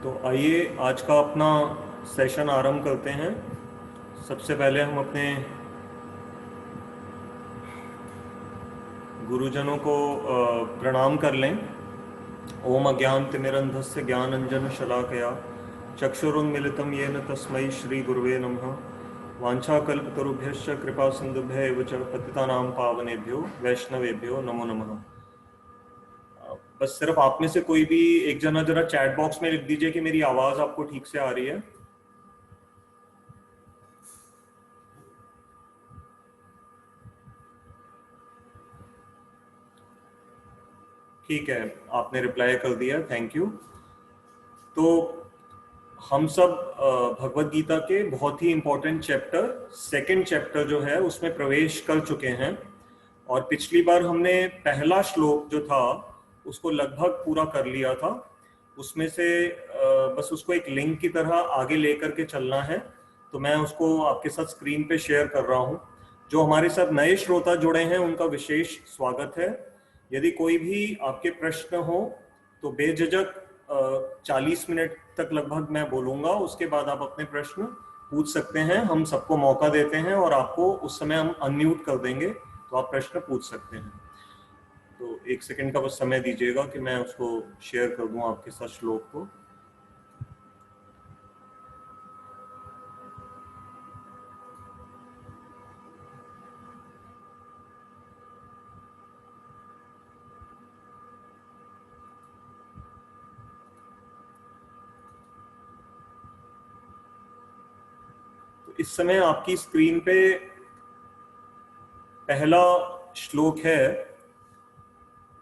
तो आइए आज का अपना सेशन आरंभ करते हैं। सबसे पहले हम अपने गुरुजनों को प्रणाम कर लें। ओम अज्ञानतिमिरन्धस्य ज्ञानाञ्जनशलाकया चक्षुरुन्मिलितं येन तस्मै श्री गुरुवे नमः। वाञ्छाकल्पतरुभ्यश्च कृपा सिन्धुभ्य एव च पतितानां पावनेभ्यो वैष्णवेभ्यो नमो नमः। बस सिर्फ आप में से कोई भी एक जना जरा चैट बॉक्स में लिख दीजिए कि मेरी आवाज आपको ठीक से आ रही है। ठीक है, आपने रिप्लाई कर दिया, थैंक यू। तो हम सब भगवत गीता के बहुत ही इंपॉर्टेंट चैप्टर सेकंड चैप्टर जो है उसमें प्रवेश कर चुके हैं। और पिछली बार हमने पहला श्लोक जो था उसको लगभग पूरा कर लिया था। उसमें से बस उसको एक लिंक की तरह आगे लेकर के चलना है। तो मैं उसको आपके साथ स्क्रीन पे शेयर कर रहा हूँ। जो हमारे साथ नए श्रोता जुड़े हैं उनका विशेष स्वागत है। यदि कोई भी आपके प्रश्न हो तो बेझिझक 40 मिनट तक लगभग मैं बोलूंगा, उसके बाद आप अपने प्रश्न पूछ सकते हैं। हम सबको मौका देते हैं और आपको उस समय हम अनम्यूट कर देंगे तो आप प्रश्न पूछ सकते हैं। तो 1 सेकंड का बस समय दीजिएगा कि मैं उसको शेयर कर दूं आपके साथ श्लोक को। इस समय आपकी स्क्रीन पे पहला श्लोक है।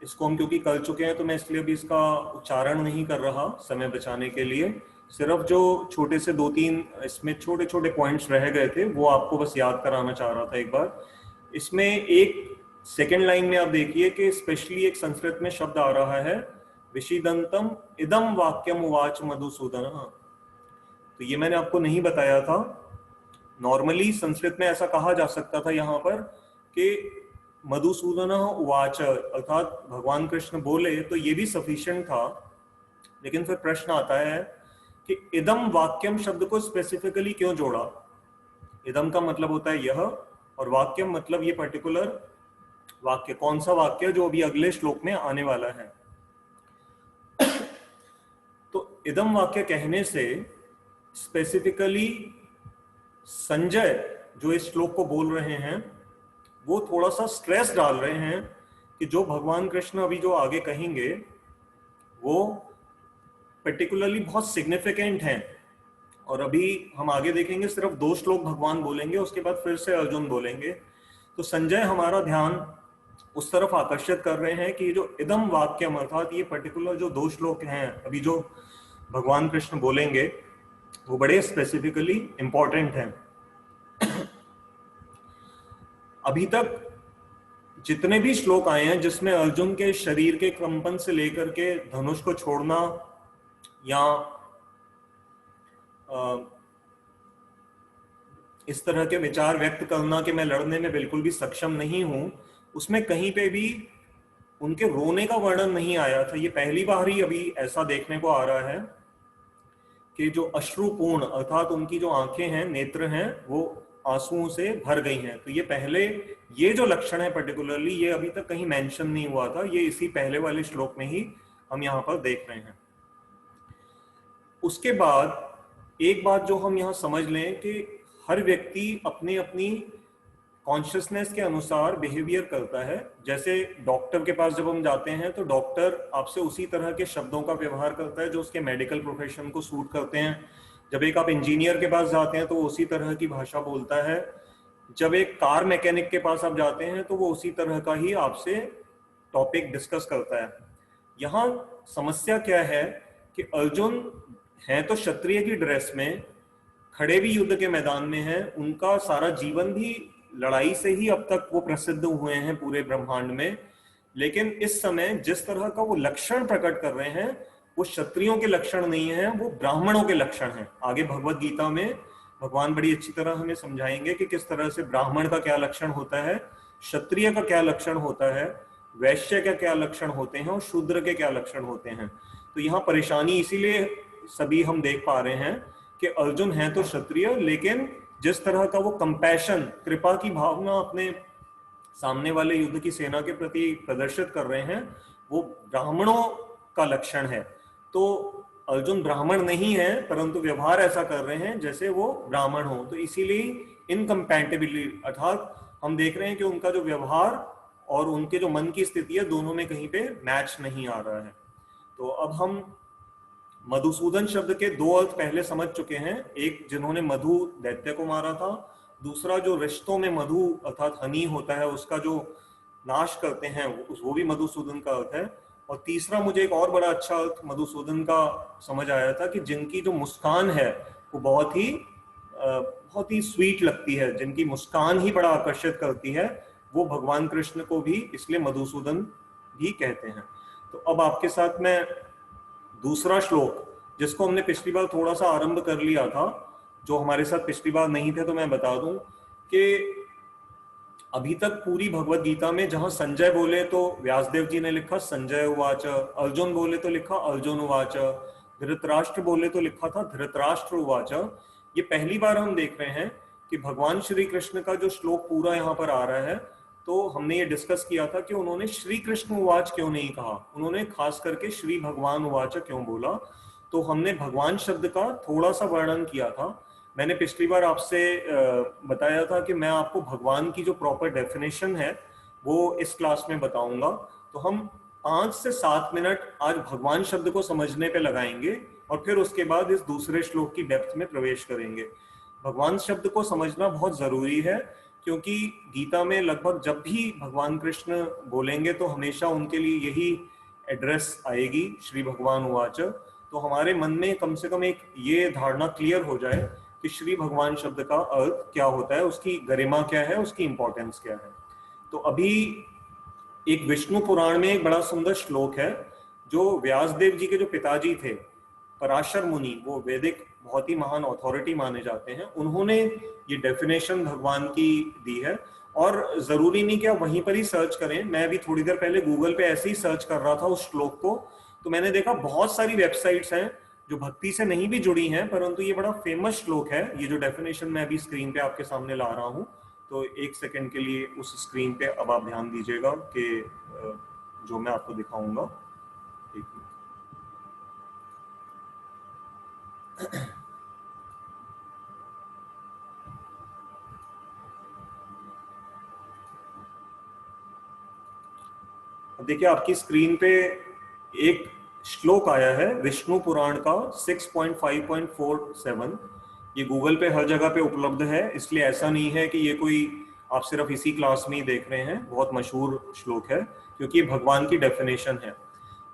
इसको हम क्योंकि कर चुके हैं तो मैं इसलिए अभी इसका उच्चारण नहीं कर रहा समय बचाने के लिए। सिर्फ जो छोटे से 2-3 इसमें छोटे छोटे पॉइंट्स रह गए थे वो आपको बस याद कराना चाह रहा था एक बार। इसमें एक सेकेंड लाइन में आप देखिए कि स्पेशली एक संस्कृत में शब्द आ रहा है, विषिदंतम इदम वाक्यम उवाच मधुसूदन। तो ये मैंने आपको नहीं बताया था। नॉर्मली संस्कृत में ऐसा कहा जा सकता था यहाँ पर कि मधुसूदन उवाच, अर्थात भगवान कृष्ण बोले तो ये भी सफिशिएंट था। लेकिन फिर प्रश्न आता है कि इदम वाक्यम शब्द को स्पेसिफिकली क्यों जोड़ा। इदम का मतलब होता है यह, और वाक्यम मतलब ये पर्टिकुलर वाक्य। कौन सा वाक्य? जो अभी अगले श्लोक में आने वाला है। तो इदम वाक्य कहने से स्पेसिफिकली संजय जो इस श्लोक को बोल रहे हैं वो थोड़ा सा स्ट्रेस डाल रहे हैं कि जो भगवान कृष्ण अभी जो आगे कहेंगे वो पर्टिकुलरली बहुत सिग्निफिकेंट हैं। और अभी हम आगे देखेंगे सिर्फ 2 श्लोक भगवान बोलेंगे, उसके बाद फिर से अर्जुन बोलेंगे। तो संजय हमारा ध्यान उस तरफ आकर्षित कर रहे हैं कि जो इदम वाक्यम अर्थात ये पर्टिकुलर जो 2 श्लोक हैं अभी जो भगवान कृष्ण बोलेंगे वो बड़े स्पेसिफिकली इंपॉर्टेंट हैं। अभी तक जितने भी श्लोक आए हैं जिसमें अर्जुन के शरीर के कंपन से लेकर के धनुष को छोड़ना या इस तरह के विचार व्यक्त करना कि मैं लड़ने में बिल्कुल भी सक्षम नहीं हूं, उसमें कहीं पे भी उनके रोने का वर्णन नहीं आया था। ये पहली बार ही अभी ऐसा देखने को आ रहा है कि जो अश्रुपूर्ण अर्थात उनकी जो आंखें हैं, नेत्र हैं, वो आंसुओं से भर गई हैं। तो ये पहले ये जो लक्षण है पर्टिकुलरली ये अभी तक कहीं मेंशन नहीं हुआ था। ये इसी पहले वाले श्लोक में ही हम यहाँ पर देख रहे हैं। उसके बाद एक बात जो हम यहाँ समझ लें कि हर व्यक्ति अपनी अपनी कॉन्शियसनेस के अनुसार बिहेवियर करता है। जैसे डॉक्टर के पास जब हम जाते हैं तो डॉक्टर आपसे उसी तरह के शब्दों का व्यवहार करता है जो उसके मेडिकल प्रोफेशन को सूट करते हैं। जब एक आप इंजीनियर के पास जाते हैं तो वो उसी तरह की भाषा बोलता है। जब एक कार मैकेनिक के पास आप जाते हैं तो वो उसी तरह का ही आपसे टॉपिक डिस्कस करता है। यहाँ समस्या क्या है कि अर्जुन हैं तो क्षत्रिय की ड्रेस में, खड़े भी युद्ध के मैदान में हैं, उनका सारा जीवन भी लड़ाई से ही अब तक वो प्रसिद्ध हुए हैं पूरे ब्रह्मांड में। लेकिन इस समय जिस तरह का वो लक्षण प्रकट कर रहे हैं वो क्षत्रियों के लक्षण नहीं है, वो ब्राह्मणों के लक्षण हैं। आगे भगवत गीता में भगवान बड़ी अच्छी तरह हमें समझाएंगे कि किस तरह से ब्राह्मण का क्या लक्षण होता है, क्षत्रिय का क्या लक्षण होता है, वैश्य का क्या लक्षण होते हैं और शूद्र के क्या लक्षण होते हैं। तो यहाँ परेशानी इसीलिए सभी हम देख पा रहे हैं कि अर्जुन है तो क्षत्रिय, लेकिन जिस तरह का वो कंपैशन, कृपा की भावना अपने सामने वाले युद्ध की सेना के प्रति प्रदर्शित कर रहे हैं, वो ब्राह्मणों का लक्षण है। तो अर्जुन ब्राह्मण नहीं है, परंतु व्यवहार ऐसा कर रहे हैं जैसे वो ब्राह्मण हो। तो इसीलिए इनकम्पैटिबिलिटी, अर्थात हम देख रहे हैं कि उनका जो व्यवहार और उनके जो मन की स्थिति है, दोनों में कहीं पे मैच नहीं आ रहा है। तो अब हम मधुसूदन शब्द के दो अर्थ पहले समझ चुके हैं, एक जिन्होंने मधु दैत्य को मारा था, दूसरा जो रिश्तों में मधु अर्थात हनी होता है उसका जो नाश करते हैं वो भी मधुसूदन का अर्थ है। और तीसरा मुझे एक और बड़ा अच्छा अर्थ मधुसूदन का समझ आया था कि जिनकी जो मुस्कान है वो बहुत ही स्वीट लगती है, जिनकी मुस्कान ही बड़ा आकर्षित करती है, वो भगवान कृष्ण को भी इसलिए मधुसूदन भी कहते हैं। तो अब आपके साथ मैं दूसरा श्लोक, जिसको हमने पिछली बार थोड़ा सा आरंभ कर लिया था, जो हमारे साथ पिछली बार नहीं थे, तो मैं बता दूं कि अभी तक पूरी भगवत गीता में जहां संजय बोले तो व्यासदेव जी ने लिखा संजय उवाच, अर्जुन बोले तो लिखा अर्जुन उवाच, धृतराष्ट्र बोले तो लिखा था धृतराष्ट्र उवाच। ये पहली बार हम देख रहे हैं कि भगवान श्री कृष्ण का जो श्लोक पूरा यहाँ पर आ रहा है, तो हमने ये डिस्कस किया था कि उन्होंने श्री कृष्ण उवाच क्यों नहीं कहा, उन्होंने खास करके श्री भगवान उवाच क्यों बोला। तो हमने भगवान शब्द का थोड़ा सा वर्णन किया था। मैंने पिछली बार आपसे बताया था कि मैं आपको भगवान की जो प्रॉपर डेफिनेशन है वो इस क्लास में बताऊंगा। तो हम 5 से 7 मिनट आज भगवान शब्द को समझने पे लगाएंगे और फिर उसके बाद इस दूसरे श्लोक की डेप्थ में प्रवेश करेंगे। भगवान शब्द को समझना बहुत जरूरी है, क्योंकि गीता में लगभग जब भी भगवान कृष्ण बोलेंगे तो हमेशा उनके लिए यही एड्रेस आएगी, श्री भगवान उवाच। तो हमारे मन में कम से कम एक ये धारणा क्लियर हो जाए कि श्री भगवान शब्द का अर्थ क्या होता है, उसकी गरिमा क्या है, उसकी इंपॉर्टेंस क्या है। तो अभी एक विष्णु पुराण में एक बड़ा सुंदर श्लोक है, जो व्यासदेव जी के जो पिताजी थे पराशर मुनि, वो वैदिक बहुत ही महान अथॉरिटी माने जाते हैं, उन्होंने ये डेफिनेशन भगवान की दी है। और जरूरी नहीं कि आप वहीं पर ही सर्च करें, मैं भी थोड़ी देर पहले गूगल पे ऐसे ही सर्च कर रहा था उस श्लोक को, तो मैंने देखा बहुत सारी वेबसाइट्स हैं जो भक्ति से नहीं भी जुड़ी हैं, परंतु ये बड़ा फेमस श्लोक है। ये जो डेफिनेशन मैं अभी स्क्रीन पे आपके सामने ला रहा हूँ, तो एक सेकंड के लिए उस स्क्रीन पे अब आप ध्यान दीजिएगा कि जो मैं आपको दिखाऊंगा। एक अब देखिए आपकी स्क्रीन पे एक श्लोक आया है विष्णु पुराण का 6.5.47। ये गूगल पे हर जगह पे उपलब्ध है, इसलिए ऐसा नहीं है कि ये कोई आप सिर्फ इसी क्लास में ही देख रहे हैं। बहुत मशहूर श्लोक है क्योंकि ये भगवान की डेफिनेशन है।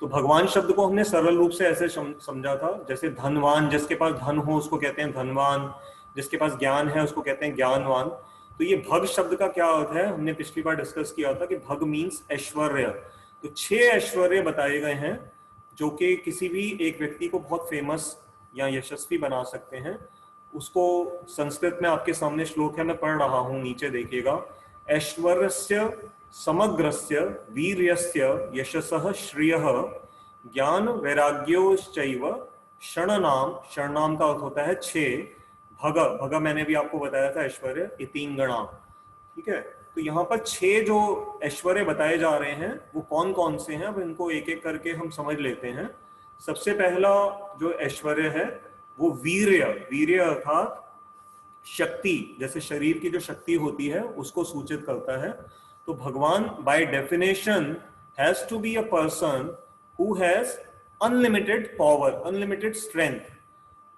तो भगवान शब्द को हमने सरल रूप से ऐसे समझा था, जैसे धनवान, जिसके पास धन हो उसको कहते हैं धनवान, जिसके पास ज्ञान है उसको कहते हैं ज्ञानवान। तो ये भग शब्द का क्या अर्थ है, हमने पिछली बार डिस्कस किया था कि भग मीन्स ऐश्वर्य। तो 6 ऐश्वर्य बताए गए हैं जो कि किसी भी एक व्यक्ति को बहुत फेमस या यशस्वी बना सकते हैं। उसको संस्कृत में आपके सामने श्लोक है, मैं पढ़ रहा हूं, नीचे देखिएगा। ऐश्वर्यस्य समग्रस्य वीर्यस्य यशसः श्रियः ज्ञान वैराग्योश्चैव शरणनाम, शरणनाम का अर्थ होता है 6, भग, भग मैंने भी आपको बताया था ऐश्वर्य, इतिंगणा। ठीक है, तो यहाँ पर 6 जो ऐश्वर्य बताए जा रहे हैं वो कौन कौन से हैं, अब इनको एक एक करके हम समझ लेते हैं। सबसे पहला जो ऐश्वर्य है वो वीर्य, वीर्य अर्थात शक्ति, जैसे शरीर की जो शक्ति होती है उसको सूचित करता है। तो भगवान by definition has to be a person who has unlimited power, unlimited strength.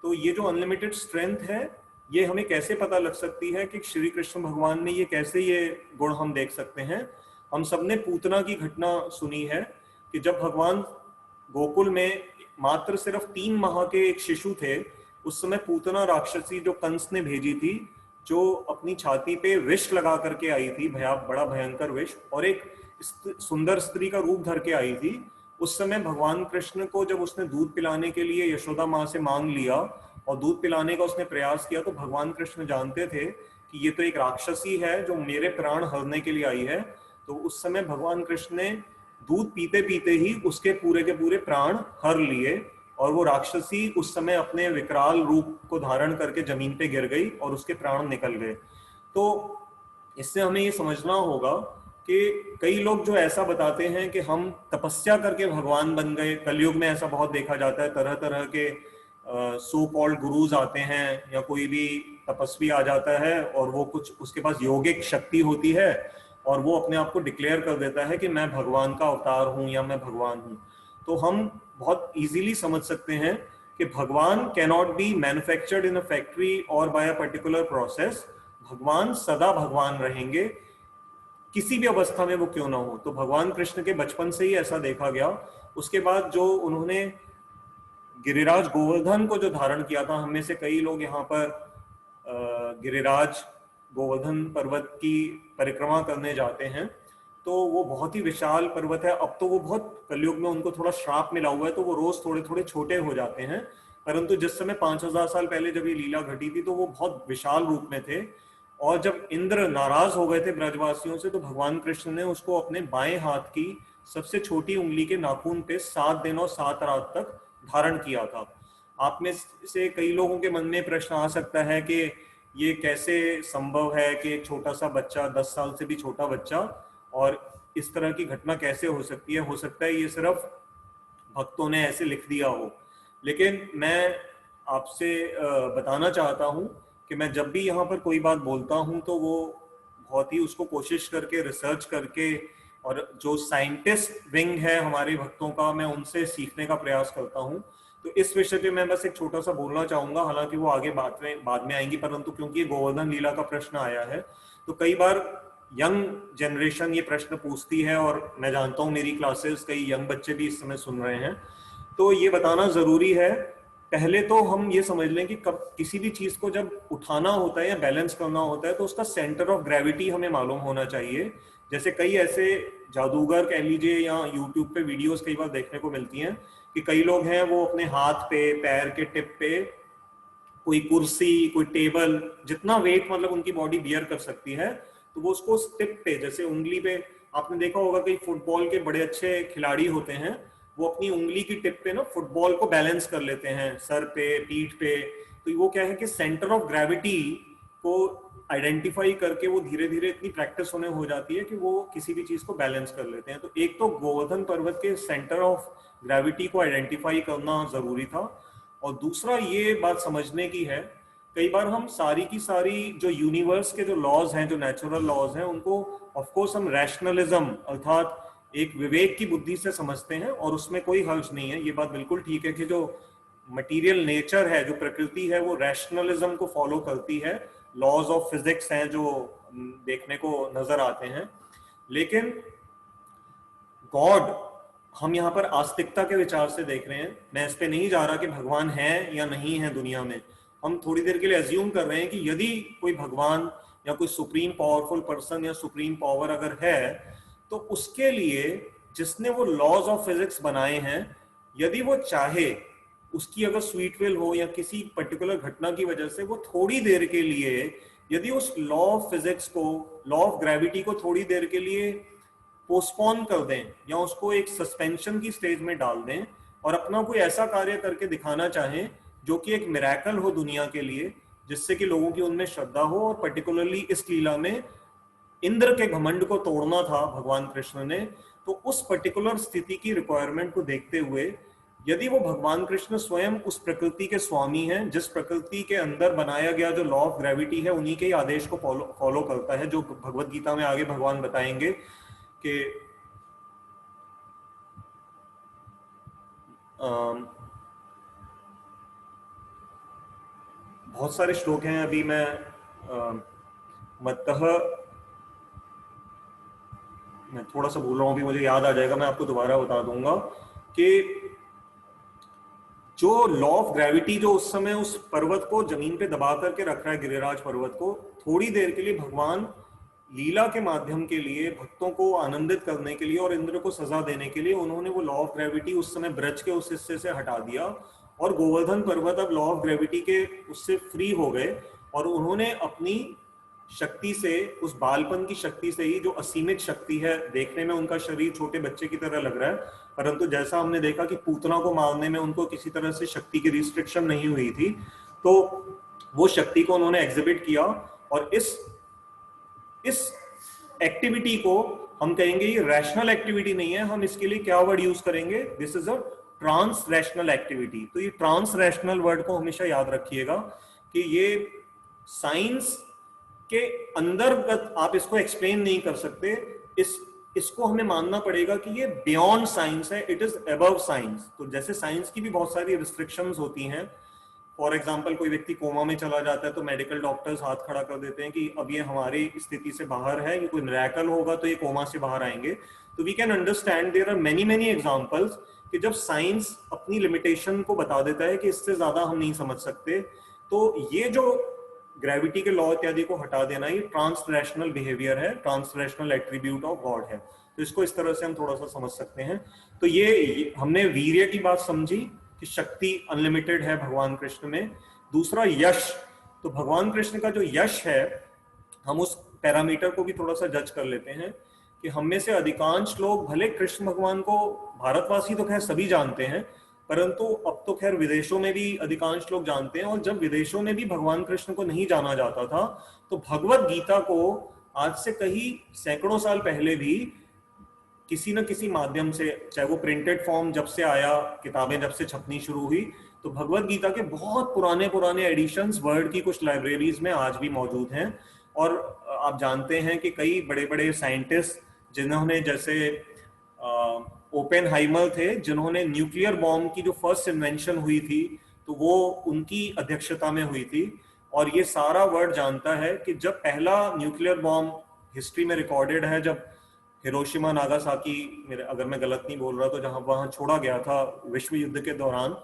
तो ये जो अनलिमिटेड स्ट्रेंथ है, ये हमें कैसे पता लग सकती है कि श्री कृष्ण भगवान में ये कैसे ये गुण हम देख सकते हैं। हम सबने पूतना की घटना सुनी है कि जब भगवान गोकुल में मात्र सिर्फ 3 माह के एक शिशु थे, उस समय पूतना राक्षसी जो कंस ने भेजी थी, जो अपनी छाती पे विष लगा करके आई थी, बड़ा भयंकर विष, और एक सुंदर स्त्री का रूप धर के आई थी। उस समय भगवान कृष्ण को जब उसने दूध पिलाने के लिए यशोदा माँ से मांग लिया और दूध पिलाने का उसने प्रयास किया, तो भगवान कृष्ण जानते थे कि ये तो एक राक्षसी है जो मेरे प्राण हरने के लिए आई है। तो उस समय भगवान कृष्ण ने दूध पीते पीते ही उसके पूरे के पूरे प्राण हर लिए और वो राक्षसी उस समय अपने विकराल रूप को धारण करके जमीन पे गिर गई और उसके प्राण निकल गए। तो इससे हमें ये समझना होगा कि कई लोग जो ऐसा बताते हैं कि हम तपस्या करके भगवान बन गए, कलयुग में ऐसा बहुत देखा जाता है, तरह तरह के सो कॉल्ड गुरुज आते हैं या कोई भी तपस्वी आ जाता है और वो कुछ उसके पास योगिक शक्ति होती है और वो अपने आप को डिक्लेयर कर देता है कि मैं भगवान का अवतार हूं या मैं भगवान हूं। तो हम बहुत इजीली समझ सकते हैं कि भगवान cannot be manufactured in a factory और बाय अ पर्टिकुलर प्रोसेस। भगवान सदा भगवान रहेंगे, किसी भी अवस्था में वो क्यों ना हो। तो भगवान कृष्ण के बचपन से ही ऐसा देखा गया। उसके बाद जो उन्होंने गिरिराज गोवर्धन को जो धारण किया था, हमें से कई लोग यहाँ पर गिरिराज गोवर्धन पर्वत की परिक्रमा करने जाते हैं, तो वो बहुत ही विशाल पर्वत है। अब तो वो बहुत कलयुग में उनको थोड़ा श्राप मिला हुआ है, तो वो रोज थोड़े थोड़े छोटे हो जाते हैं, परंतु जिस समय 5000 साल पहले जब ये लीला घटी थी तो वो बहुत विशाल रूप में थे। और जब इंद्र नाराज हो गए थे ब्रजवासियों से, तो भगवान कृष्ण ने उसको अपने बाएं हाथ की सबसे छोटी उंगली के नाखून पे 7 दिन और 7 रात तक धारण किया था। आप में से कई लोगों के मन में प्रश्न आ सकता है कि ये कैसे संभव है कि एक छोटा सा बच्चा, 10 साल से भी छोटा बच्चा, और इस तरह की घटना कैसे हो सकती है। हो सकता है ये सिर्फ भक्तों ने ऐसे लिख दिया हो, लेकिन मैं आपसे बताना चाहता हूं कि मैं जब भी यहाँ पर कोई बात बोलता हूं तो वो बहुत ही उसको कोशिश करके, रिसर्च करके, और जो साइंटिस्ट विंग है हमारे भक्तों का, मैं उनसे सीखने का प्रयास करता हूं। तो इस विषय पे मैं बस एक छोटा सा बोलना चाहूंगा, हालांकि वो आगे बाद में आएंगी, परंतु क्योंकि गोवर्धन लीला का प्रश्न आया है तो कई बार यंग जनरेशन ये प्रश्न पूछती है, और मैं जानता हूँ मेरी क्लासेस कई यंग बच्चे भी इस समय सुन रहे हैं, तो ये बताना जरूरी है। पहले तो हम ये समझ लें कि कब किसी भी चीज को जब उठाना होता है या बैलेंस करना होता है तो उसका सेंटर ऑफ ग्रेविटी हमें मालूम होना चाहिए। जैसे कई ऐसे जादूगर कह लीजिए, या यूट्यूब पे वीडियोस कई बार देखने को मिलती हैं कि कई लोग हैं वो अपने हाथ पे, पैर के टिप पे कोई कुर्सी, कोई टेबल, जितना वेट मतलब उनकी बॉडी बियर कर सकती है, तो वो उसको टिप पे, जैसे उंगली पे, आपने देखा होगा कई फुटबॉल के बड़े अच्छे खिलाड़ी होते हैं, वो अपनी उंगली की टिप पे ना फुटबॉल को बैलेंस कर लेते हैं सर पे, पीठ पे। तो वो क्या है कि सेंटर ऑफ ग्रेविटी को आइडेंटिफाई करके वो धीरे धीरे इतनी प्रैक्टिस होने हो जाती है कि वो किसी भी चीज को बैलेंस कर लेते हैं। तो एक तो गोवर्धन पर्वत के सेंटर ऑफ ग्रेविटी को आइडेंटिफाई करना जरूरी था, और दूसरा ये बात समझने की है, कई बार हम सारी की सारी जो यूनिवर्स के जो लॉज हैं, जो नेचुरल लॉज हैं, उनको ऑफ कोर्स हम रैशनलिज्म अर्थात एक विवेक की बुद्धि से समझते हैं, और उसमें कोई हर्ज नहीं है। ये बात बिल्कुल ठीक है कि जो मटेरियल नेचर है, जो प्रकृति है, वो रैशनलिज्म को फॉलो करती है। लॉज ऑफ फिजिक्स हैं जो देखने को नजर आते हैं, लेकिन गॉड हम यहाँ पर आस्तिकता के विचार से देख रहे हैं। मैं इस पे नहीं जा रहा कि भगवान है या नहीं है दुनिया में। हम थोड़ी देर के लिए अज्यूम कर रहे हैं कि यदि कोई भगवान या कोई सुप्रीम पावरफुल पर्सन या सुप्रीम पावर अगर है, तो उसके लिए जिसने वो लॉज ऑफ फिजिक्स बनाए हैं, यदि वो चाहे, उसकी अगर स्वीट विल हो या किसी पर्टिकुलर घटना की वजह से वो थोड़ी देर के लिए, यदि उस लॉ ऑफ फिजिक्स को, लॉ ऑफ ग्रेविटी को थोड़ी देर के लिए पोस्टपोन कर दें या उसको एक सस्पेंशन की स्टेज में डाल दें, और अपना कोई ऐसा कार्य करके दिखाना चाहें जो कि एक मिरेकल हो दुनिया के लिए, जिससे कि लोगों की उनमें श्रद्धा हो। और पर्टिकुलरली इस लीला में इंद्र के घमंड को तोड़ना था भगवान कृष्ण ने, तो उस पर्टिकुलर स्थिति की रिक्वायरमेंट को देखते हुए, यदि वो भगवान कृष्ण स्वयं उस प्रकृति के स्वामी हैं, जिस प्रकृति के अंदर बनाया गया जो लॉ ऑफ ग्रेविटी है उन्हीं के ही आदेश को फॉलो करता है, जो भगवत गीता में आगे भगवान बताएंगे कि बहुत सारे श्लोक हैं, अभी मैं मैं थोड़ा सा भूल रहा हूं, अभी मुझे याद आ जाएगा, मैं आपको दोबारा बता दूंगा कि जो लॉ ऑफ ग्रेविटी जो उस समय उस पर्वत को जमीन पे दबा करके रख रहा है, गिरिराज पर्वत को, थोड़ी देर के लिए भगवान लीला के माध्यम के लिए, भक्तों को आनंदित करने के लिए और इंद्र को सजा देने के लिए, उन्होंने वो लॉ ऑफ ग्रेविटी उस समय ब्रज के उस हिस्से से हटा दिया, और गोवर्धन पर्वत अब लॉ ऑफ ग्रेविटी के उससे फ्री हो गए, और उन्होंने अपनी शक्ति से, उस बालपन की शक्ति से ही, जो असीमित शक्ति है, देखने में उनका शरीर छोटे बच्चे की तरह लग रहा है, परंतु जैसा हमने देखा कि पूतना को मारने में उनको किसी तरह से शक्ति की रिस्ट्रिक्शन नहीं हुई थी, तो वो शक्ति को उन्होंने एग्जिबिट किया। और इस एक्टिविटी को हम कहेंगे ये रैशनल एक्टिविटी नहीं है, हम इसके लिए क्या वर्ड यूज करेंगे, this is a transrational activity. तो ये ट्रांस रैशनल वर्ड को हमेशा याद रखिएगा कि ये साइंस के अंतर्गत आप इसको एक्सप्लेन नहीं कर सकते, इसको हमें मानना पड़ेगा कि ये बियॉन्ड साइंस है, इट इज अबव साइंस। तो जैसे साइंस की भी बहुत सारी रिस्ट्रिक्शंस होती हैं, फॉर एग्जाम्पल कोई व्यक्ति कोमा में चला जाता है तो मेडिकल डॉक्टर्स हाथ खड़ा कर देते हैं कि अब ये हमारी स्थिति से बाहर है, ये कोई मिरेकल होगा तो ये कोमा से बाहर आएंगे। तो we can understand there are many many examples कि जब साइंस अपनी लिमिटेशन को बता देता है कि इससे ज्यादा हम नहीं समझ सकते, तो ये जो ग्रेविटी के लॉ इत्यादि को हटा देना, ये ट्रांस रैशनल बिहेवियर है, transrational attribute of God है। तो इसको इस तरह से हम थोड़ा सा समझ सकते हैं। तो ये हमने वीर्य की बात समझी कि शक्ति अनलिमिटेड है भगवान कृष्ण में। दूसरा यश, तो भगवान कृष्ण का जो यश है, हम उस पैरामीटर को भी थोड़ा सा जज कर लेते हैं कि हम में से अधिकांश लोग, भले कृष्ण भगवान को भारतवासी तो खैर सभी जानते हैं, परंतु अब तो खैर विदेशों में भी अधिकांश लोग जानते हैं। और जब विदेशों में भी भगवान कृष्ण को नहीं जाना जाता था, तो भगवत गीता को आज से कई सैकड़ों साल पहले भी किसी न किसी माध्यम से, चाहे वो प्रिंटेड फॉर्म जब से आया, किताबें जब से छपनी शुरू हुई, तो भगवत गीता के बहुत पुराने पुराने एडिशंस वर्ल्ड की कुछ लाइब्रेरीज में आज भी मौजूद हैं। और आप जानते हैं कि कई बड़े बड़े साइंटिस्ट जिन्होंने, जैसे ओपेनहाइमर थे, जिन्होंने न्यूक्लियर बॉम्ब की जो फर्स्ट इन्वेंशन हुई थी, तो वो उनकी अध्यक्षता में हुई थी। और ये सारा वर्ल्ड जानता है कि जब पहला न्यूक्लियर बॉम्ब हिस्ट्री में रिकॉर्डेड है, जब हिरोशिमा नागासाकी, मेरे अगर मैं गलत नहीं बोल रहा तो, जहां वहां छोड़ा गया था विश्व युद्ध के दौरान,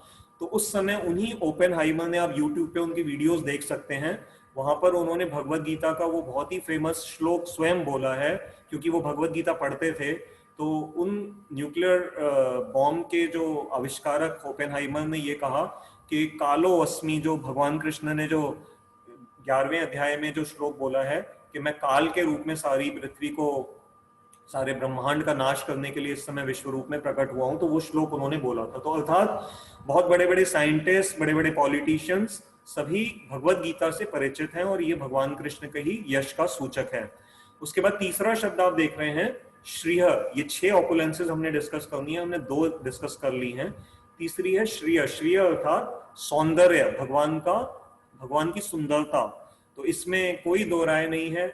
तो उस समय उन्हीं ओपेनहाइमर ने, आप यूट्यूब पे उनकी वीडियोस देख सकते हैं, वहां पर उन्होंने भगवत गीता का वो बहुत ही फेमस श्लोक स्वयं बोला है, क्योंकि वो भगवत गीता पढ़ते थे। तो उन न्यूक्लियर बॉम्ब के जो आविष्कारक ओपेनहाइमर ने ये कहा कि कालो अस्मि, जो भगवान कृष्ण ने जो 11वें अध्याय में जो श्लोक बोला है कि मैं काल के रूप में सारी पृथ्वी को, सारे ब्रह्मांड का नाश करने के लिए इस समय विश्व रूप में प्रकट हुआ हूं, तो वो श्लोक उन्होंने बोला था। तो अर्थात बहुत बड़े बड़े साइंटिस्ट, बड़े बड़े पॉलिटिशियंस सभी भगवत गीता से परिचित हैं, और ये भगवान कृष्ण के ही यश का सूचक है। उसके बाद तीसरा शब्द आप देख रहे हैं, श्रीय। ये 6 ऑपुलेंसेस हमने डिस्कस करनी है, हमने 2 डिस्कस कर ली हैं, तीसरी है श्रीय। श्रीय अर्थात सौंदर्य, भगवान का, भगवान की सुंदरता। तो इसमें कोई दो राय नहीं है,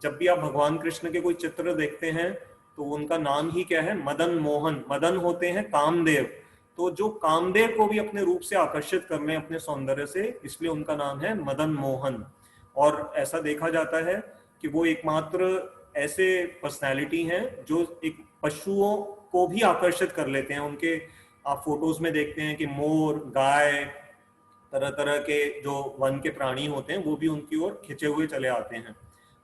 जब भी आप भगवान कृष्ण के कोई चित्र देखते हैं तो उनका नाम ही क्या है, मदन मोहन। मदन होते हैं कामदेव, तो जो कामदेव को भी अपने रूप से आकर्षित कर लें अपने सौंदर्य से, इसलिए उनका नाम है मदन मोहन। और ऐसा देखा जाता है कि वो एकमात्र ऐसे पर्सनैलिटी हैं जो एक पशुओं को भी आकर्षित कर लेते हैं। उनके आप फोटोज में देखते हैं कि मोर, गाय, तरह तरह के जो वन के प्राणी होते हैं वो भी उनकी ओर खिंचे हुए चले आते हैं।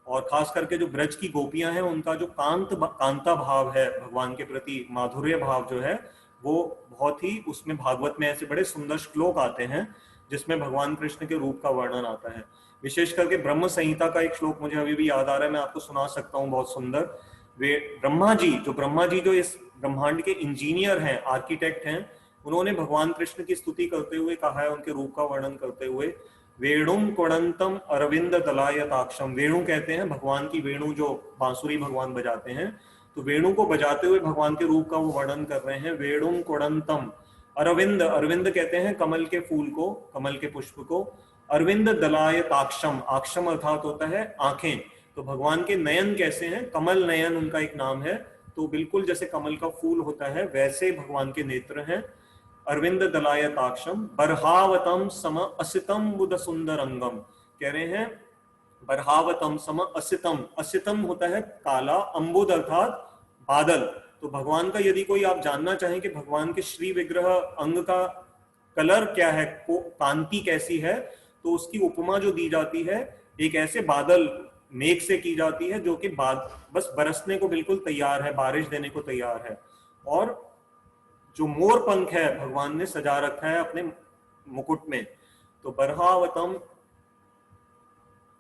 और खास करके जो ब्रज की गोपियां हैं, उनका जो कांता भाव है भगवान के प्रति, माधुर्य भाव जो है, वो बहुत ही, उसमें भागवत में ऐसे बड़े सुंदर श्लोक आते हैं जिसमें भगवान कृष्ण के रूप का वर्णन आता है। विशेष करके ब्रह्म संहिता का एक श्लोक मुझे अभी भी याद आ रहा है, मैं आपको सुना सकता हूँ, बहुत सुंदर। वे ब्रह्मा जी जो इस ब्रह्मांड के इंजीनियर हैं, आर्किटेक्ट हैं, उन्होंने भगवान कृष्ण की स्तुति करते हुए कहा है, उनके रूप का वर्णन करते हुए, वेणुम कुणंतम अरविंद दलायताक्षम। वेणु कहते हैं भगवान की, वेणु जो बांसुरी भगवान बजाते हैं, तो वेणु को बजाते हुए भगवान के रूप का वो वर्णन कर रहे हैं। वेणुम कुणंतम अरविंद, अरविंद कहते हैं कमल के फूल को, कमल के पुष्प को। अरविंद दलायताक्षम, आक्षम अर्थात होता है आंखें, तो भगवान के नयन कैसे हैं, कमल नयन उनका एक नाम है। तो बिल्कुल जैसे कमल का फूल होता है वैसे भगवान के नेत्र हैं। अरविंद दलायताक्षम बरहावतम सम असितम बुध सुंदर अंगम, कह रहे हैं बरहावतम सम असितम, असितम होता है काला, अंबुद अर्थात बादल। तो भगवान का यदि कोई आप जानना चाहें कि भगवान के श्री विग्रह अंग का कलर क्या है, कांति कैसी है, तो उसकी उपमा जो दी जाती है एक ऐसे बादल, मेघ से की जाती है जो कि बस बरसने को बिल्कुल तैयार है, बारिश देने को तैयार है। और जो मोर पंख है भगवान ने सजा रखा है अपने मुकुट में, तो बरहावतम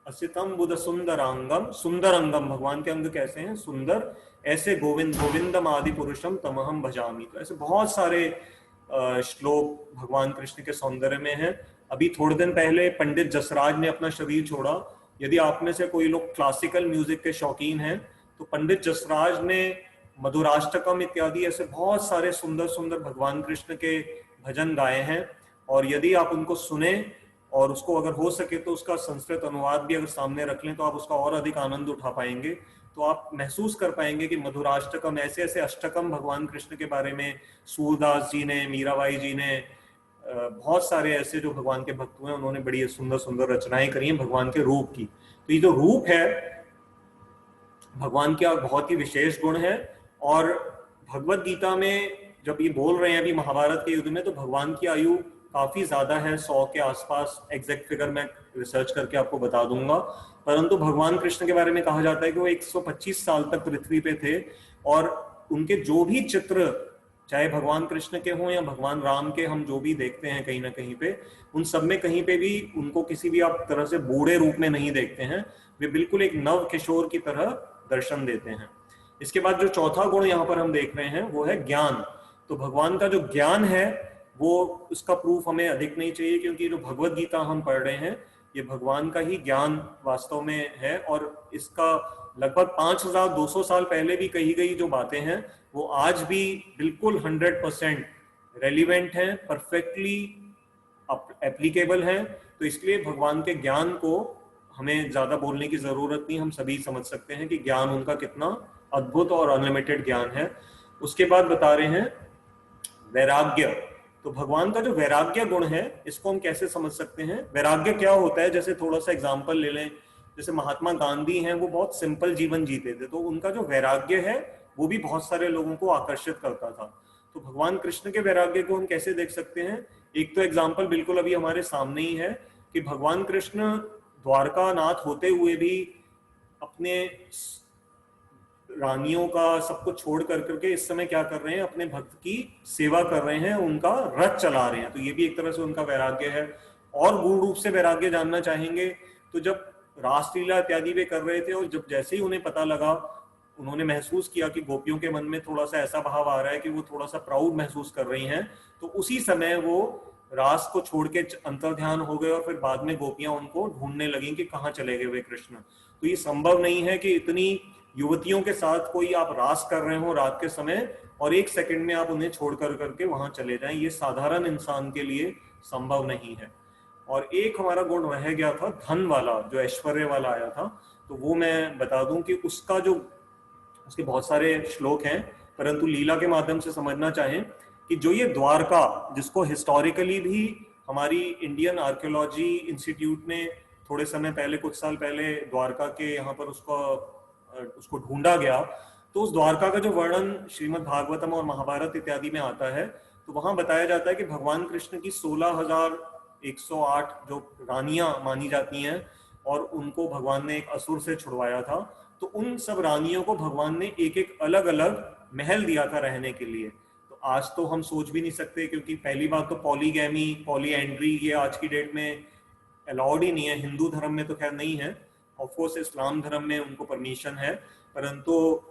असितम बुध सुंदरांगम, सुंदर अंगम, भगवान के अंग कैसे हैं? सुंदर। ऐसे गोविंद गोविंदम आदि पुरुषम तमहम भजामी। तो ऐसे बहुत सारे श्लोक भगवान कृष्ण के सौंदर्य में हैं। अभी थोड़े दिन पहले पंडित जसराज ने अपना शरीर छोड़ा। यदि आप में से कोई लोग क्लासिकल म्यूजिक के शौकीन हैं तो पंडित जसराज ने मधुराष्टकम इत्यादि ऐसे बहुत सारे सुंदर सुंदर भगवान कृष्ण के भजन गाए हैं। और यदि आप उनको सुने और उसको अगर हो सके तो उसका संस्कृत अनुवाद भी अगर सामने रख लें तो आप उसका और अधिक आनंद उठा पाएंगे। तो आप महसूस कर पाएंगे कि मधुराष्टकम, ऐसे ऐसे अष्टकम भगवान कृष्ण के बारे में सूरदास जी ने, मीराबाई जी ने, बहुत सारे ऐसे जो भगवान के भक्त हुए उन्होंने बड़ी सुंदर सुंदर रचनाएं करी हैं भगवान के रूप की। तो ये जो रूप है भगवान का बहुत ही विशेष गुण है। और भगवत गीता में जब ये बोल रहे हैं अभी महाभारत के युद्ध में, तो भगवान की आयु काफी ज्यादा है, 100 के आसपास। एग्जैक्ट फिगर मैं रिसर्च करके आपको बता दूंगा। परंतु भगवान कृष्ण के बारे में कहा जाता है कि वो 125 साल तक पृथ्वी पे थे। और उनके जो भी चित्र, चाहे भगवान कृष्ण के हों या भगवान राम के, हम जो भी देखते हैं कहीं ना कहीं पे, उन सब में कहीं पे भी उनको किसी भी आप तरह से बूढ़े रूप में नहीं देखते हैं। वे बिल्कुल एक नव किशोर की तरह दर्शन देते हैं। इसके बाद जो चौथा गुण यहाँ पर हम देख रहे हैं वो है ज्ञान। तो भगवान का जो ज्ञान है वो, उसका प्रूफ हमें अधिक नहीं चाहिए, क्योंकि जो भगवत गीता हम पढ़ रहे हैं ये भगवान का ही ज्ञान वास्तव में है। और इसका लगभग 5200 साल पहले भी कही गई जो बातें हैं वो आज भी बिल्कुल 100% रेलिवेंट हैं, परफेक्टली एप्लीकेबल हैं। तो इसलिए भगवान के ज्ञान को हमें ज्यादा बोलने की जरूरत नहीं, हम सभी समझ सकते हैं कि ज्ञान उनका कितना अद्भुत और अनलिमिटेड ज्ञान है। उसके बाद बता रहे हैं वैराग्य। तो भगवान का जो वैराग्य गुण है इसको हम कैसे समझ सकते हैं? वैराग्य क्या होता है? जैसे थोड़ा सा एग्जांपल ले लें, जैसे महात्मा गांधी हैं, वो बहुत सिंपल जीवन जीते थे, तो उनका जो वैराग्य है वो भी बहुत सारे लोगों को आकर्षित करता था। तो भगवान कृष्ण के वैराग्य को हम कैसे देख सकते हैं? एक तो एग्जाम्पल बिल्कुल अभी हमारे सामने ही है कि भगवान कृष्ण द्वारका नाथ होते हुए भी अपने रानियों का सब कुछ छोड़ कर करके इस समय क्या कर रहे हैं? अपने भक्त की सेवा कर रहे हैं, उनका रथ चला रहे हैं। तो ये भी एक तरह से उनका वैराग्य है। और गूढ़ रूप से वैराग्य जानना चाहेंगे तो जब रासलीला इत्यादि वे कर रहे थे और जब जैसे ही उन्हें पता लगा, उन्होंने महसूस किया कि गोपियों के मन में थोड़ा सा ऐसा भाव आ रहा है कि वो थोड़ा सा प्राउड महसूस कर रही हैं, तो उसी समय वो रास को छोड़ के अंतर्ध्यान हो गए और फिर बाद में गोपियां उनको ढूंढने लगी कि कहाँ चले गए वे कृष्ण। तो ये संभव नहीं है कि इतनी युवतियों के साथ कोई आप रास कर रहे हो रात के समय और एक सेकंड में आप उन्हें छोड़ कर करके वहां चले जाएं। ये साधारण इंसान के लिए संभव नहीं है। और एक हमारा गुण रह गया था धन वाला, जो ऐश्वर्य वाला आया था। तो वो मैं बता दूं कि उसका जो, उसके बहुत सारे श्लोक हैं, परंतु लीला के माध्यम से समझना चाहें कि जो ये द्वारका, जिसको हिस्टोरिकली भी हमारी इंडियन आर्कियोलॉजी इंस्टीट्यूट ने थोड़े समय पहले, कुछ साल पहले द्वारका के यहाँ पर उसको ढूंढा गया, तो उस द्वारका का जो वर्णन श्रीमद् भागवतम और महाभारत इत्यादि में आता है, तो वहां बताया जाता है कि भगवान कृष्ण की 16,108 जो रानियां मानी जाती हैं और उनको भगवान ने एक असुर से छुड़वाया था। तो उन सब रानियों को भगवान ने एक एक अलग अलग महल दिया था रहने के लिए। तो आज तो हम सोच भी नहीं सकते, क्योंकि पहली बात तो पॉलीगैमी, पॉलीएंड्री ये आज की डेट में अलाउड ही नहीं है। हिंदू धर्म में तो खैर नहीं है, ऑफकोर्स इस्लाम धर्म में उनको परमिशन है, परंतु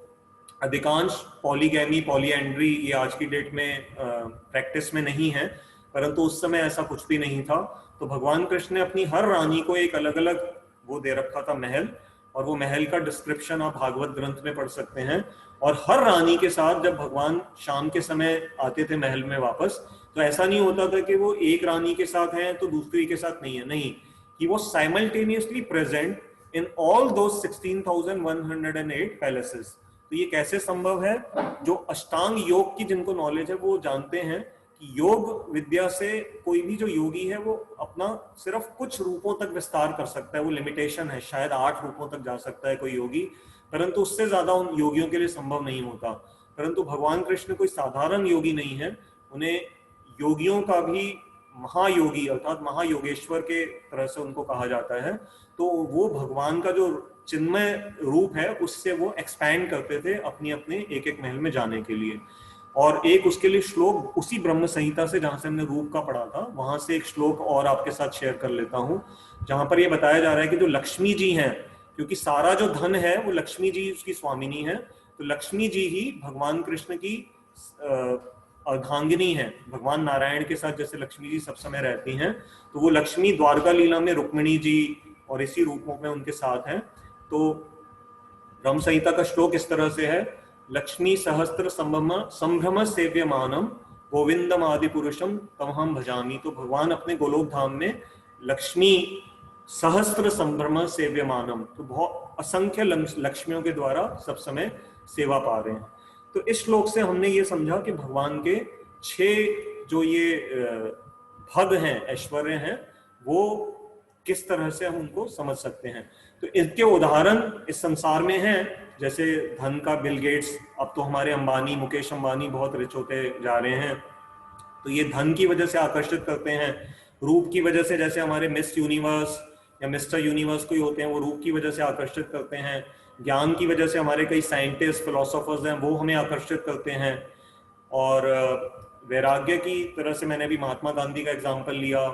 अधिकांश पॉलीगैमी, पॉलीएंड्री ये आज की डेट में प्रैक्टिस में नहीं है। परंतु उस समय ऐसा कुछ भी नहीं था। तो भगवान कृष्ण ने अपनी हर रानी को एक अलग अलग वो दे रखा था महल, और वो महल का डिस्क्रिप्शन आप भागवत ग्रंथ में पढ़ सकते हैं। और हर रानी के साथ जब भगवान शाम के समय आते थे महल में वापस, तो ऐसा नहीं होता था कि वो एक रानी के साथ हैं तो दूसरी के साथ नहीं है, नहीं, कि वो साइमल्टेनियसली प्रेजेंट इन ऑल दो 16,108 पैलेसेस। तो ये कैसे संभव है? जो अष्टांग योग की जिनको नॉलेज है वो जानते हैं कि योग विद्या से कोई भी जो योगी है वो अपना सिर्फ कुछ रूपों तक विस्तार कर सकता है। वो लिमिटेशन है, शायद 8 रूपों तक जा सकता है कोई योगी, परंतु उससे ज्यादा उन योगियों के लिए संभव नहीं होता। परंतु भगवान कृष्ण कोई साधारण योगी नहीं है, उन्हें योगियों का भी महायोगी अर्थात महायोगेश्वर के तरह से उनको कहा जाता है। तो वो भगवान का जो चिन्मय रूप है उससे वो एक्सपैंड करते थे अपनी अपने एक एक महल में जाने के लिए। और एक उसके लिए श्लोक उसी ब्रह्म संहिता से, जहां से हमने रूप का पढ़ा था, वहां से एक श्लोक और आपके साथ शेयर कर लेता हूं, जहां पर यह बताया जा रहा है कि जो लक्ष्मी जी हैं, क्योंकि सारा जो धन है वो लक्ष्मी जी उसकी स्वामिनी है, तो लक्ष्मी जी ही भगवान कृष्ण की अर्धांगिनी है। भगवान नारायण के साथ जैसे लक्ष्मी जी सब समय रहती हैं, तो वो लक्ष्मी द्वारका लीला में रुक्मिणी जी और इसी रूपों में उनके साथ हैं। तो ब्रह्म संहिता का श्लोक इस तरह से है, लक्ष्मी सहस्त्र संभ्रम सेव्यमानम गोविंदम आदि पुरुषम तमहम भजामी। तो भगवान अपने गोलोक धाम में लक्ष्मी सहस्त्र संभ्रम सेव्यमानम, तो बहुत असंख्य लक्ष्मियों के द्वारा सब समय सेवा पा रहे हैं। तो इस श्लोक से हमने ये समझा कि भगवान के 6 जो ये भग हैं, ऐश्वर्य हैं, वो किस तरह से हम उनको समझ सकते हैं। तो इसके उदाहरण इस संसार में हैं, जैसे धन का बिल गेट्स, अब तो हमारे अंबानी, मुकेश अंबानी बहुत रिच होते जा रहे हैं, तो ये धन की वजह से आकर्षित करते हैं। रूप की वजह से, जैसे हमारे मिस यूनिवर्स या मिस्टर यूनिवर्स कोई होते हैं, वो रूप की वजह से आकर्षित करते हैं। ज्ञान की वजह से हमारे कई साइंटिस्ट, फिलोसोफर्स हैं, वो हमें आकर्षित करते हैं। और वैराग्य की तरह से मैंने अभी महात्मा गांधी का एग्जाम्पल लिया।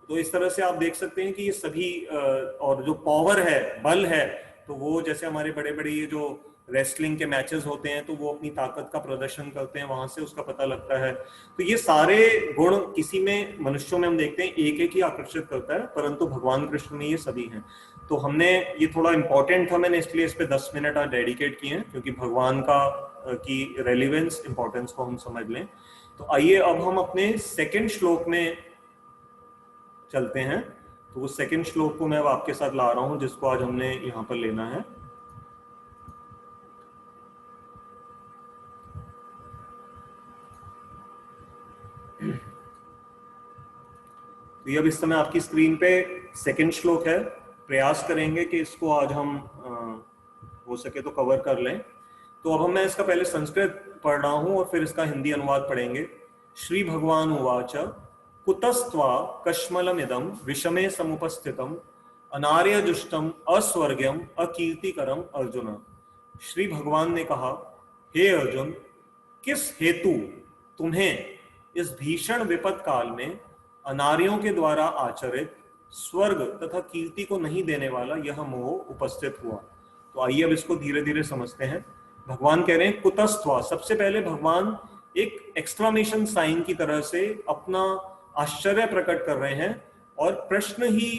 तो इस तरह से आप देख सकते हैं कि ये सभी, और जो पावर है, बल है, तो वो जैसे हमारे बड़े बड़े ये जो रेसलिंग के मैचेस होते हैं, तो वो अपनी ताकत का प्रदर्शन करते हैं, वहां से उसका पता लगता है। तो ये सारे गुण किसी में, मनुष्यों में हम देखते हैं एक एक ही आकर्षित करता है, परंतु भगवान कृष्ण में ये सभी हैं। तो हमने ये थोड़ा इंपॉर्टेंट था, मैंने इसलिए इस पे 10 मिनट आज डेडिकेट किए हैं, क्योंकि भगवान का की रेलिवेंस, इंपॉर्टेंस को हम समझ लें। तो आइए अब हम अपने सेकेंड श्लोक में चलते हैं। तो वो सेकंड श्लोक को मैं अब आपके साथ ला रहा हूं, जिसको आज हमने यहां पर लेना है। तो ये अब इस समय आपकी स्क्रीन पे सेकंड श्लोक है। प्रयास करेंगे कि इसको आज हम हो सके तो कवर कर लें। तो अब मैं इसका पहले संस्कृत पढ़ रहा हूं और फिर इसका हिंदी अनुवाद पढ़ेंगे। श्री भगवान उवाच कुतस्त्वा कश्मलमिदं विषमे समुपस्थितम् अनार्यजुष्टम अस्वर्ग्यम अकीर्तिकरम अर्जुन। श्री भगवान ने कहा, हे अर्जुन, किस हेतु तुम्हें इस भीषण विपद काल में अनार्यों के द्वारा आचरित स्वर्ग तथा कीर्ति को नहीं देने वाला यह मोह उपस्थित हुआ। तो आइए अब इसको धीरे धीरे समझते हैं। भगवान कह रहे हैं कुतस्त्वा, सबसे पहले भगवान एक एक्सक्लामेशन साइन की तरह से अपना आश्चर्य प्रकट कर रहे हैं और प्रश्न ही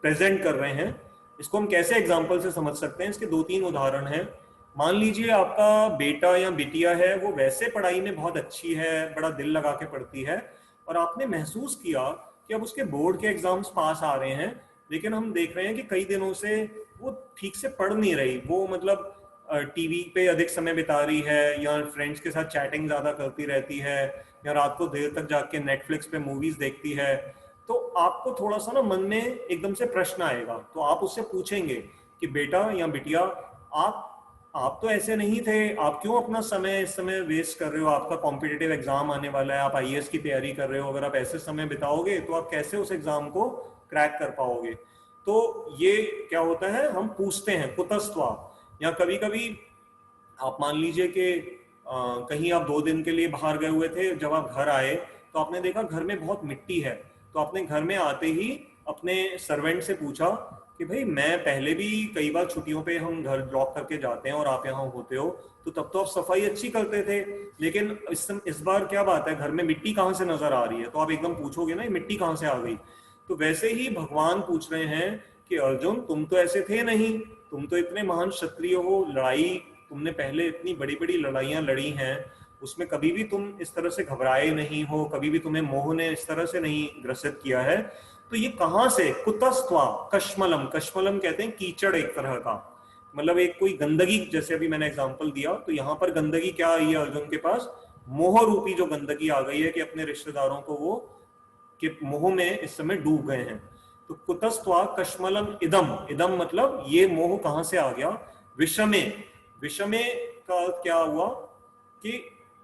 प्रेजेंट कर रहे हैं। इसको हम कैसे एग्जाम्पल से समझ सकते हैं, इसके 2-3 उदाहरण हैं। मान लीजिए आपका बेटा या बिटिया है, वो वैसे पढ़ाई में बहुत अच्छी है, बड़ा दिल लगा के पढ़ती है, और आपने महसूस किया कि अब उसके बोर्ड के एग्जाम्स पास आ रहे हैं, लेकिन हम देख रहे हैं कि कई दिनों से वो ठीक से पढ़ नहीं रही। वो मतलब टीवी पे अधिक समय बिता रही है, या फ्रेंड्स के साथ चैटिंग ज्यादा करती रहती है, या रात को देर तक जाके नेटफ्लिक्स पे मूवीज देखती है। तो आपको थोड़ा सा ना मन में एकदम से प्रश्न आएगा। तो आप उससे पूछेंगे कि बेटा या बिटिया, आप तो ऐसे नहीं थे, आप क्यों अपना समय इस समय वेस्ट कर रहे हो? आपका कॉम्पिटिटिव एग्जाम आने वाला है, आप आईएएस की तैयारी कर रहे हो, अगर आप ऐसे समय बिताओगे तो आप कैसे उस एग्जाम को क्रैक कर पाओगे? तो ये क्या होता है, हम पूछते हैं कुतस्त्वा। या कभी कभी आप मान लीजिए कि कहीं आप 2 दिन के लिए बाहर गए हुए थे, जब आप घर आए तो आपने देखा घर में बहुत मिट्टी है, तो आपने घर में आते ही अपने सर्वेंट से पूछा कि भाई, मैं पहले भी कई बार छुट्टियों पे हम घर लॉक करके जाते हैं और आप यहाँ होते हो, तो तब तो आप सफाई अच्छी करते थे, लेकिन इस बार क्या बात है, घर में मिट्टी कहाँ से नजर आ रही है? तो आप एकदम पूछोगे ना, मिट्टी कहाँ से आ गई? तो वैसे ही भगवान पूछ रहे हैं कि अर्जुन, तुम तो ऐसे थे नहीं, तुम तो इतने महान क्षत्रिय हो, लड़ाई तुमने पहले इतनी बड़ी बड़ी लड़ाइयां लड़ी हैं, उसमें कभी भी तुम इस तरह से घबराए नहीं हो, कभी भी तुम्हें मोह ने इस तरह से नहीं ग्रसित किया है। तो ये कहां से? कुतस्त्वा कश्मलम, कश्मलम कहते हैं कीचड़ एक तरह का, मतलब एक कोई गंदगी, जैसे अभी मैंने एग्जांपल दिया। तो यहाँ पर गंदगी क्या आई है अर्जुन के पास? मोह रूपी जो गंदगी आ गई है कि अपने रिश्तेदारों को वो कि मोह में इस समय डूब गए हैं। तो कुतस्त्वा कश्मलम इदम, इदम मतलब ये मोह कहां से आ गया? विषमे, विषमे का अर्थ क्या हुआ कि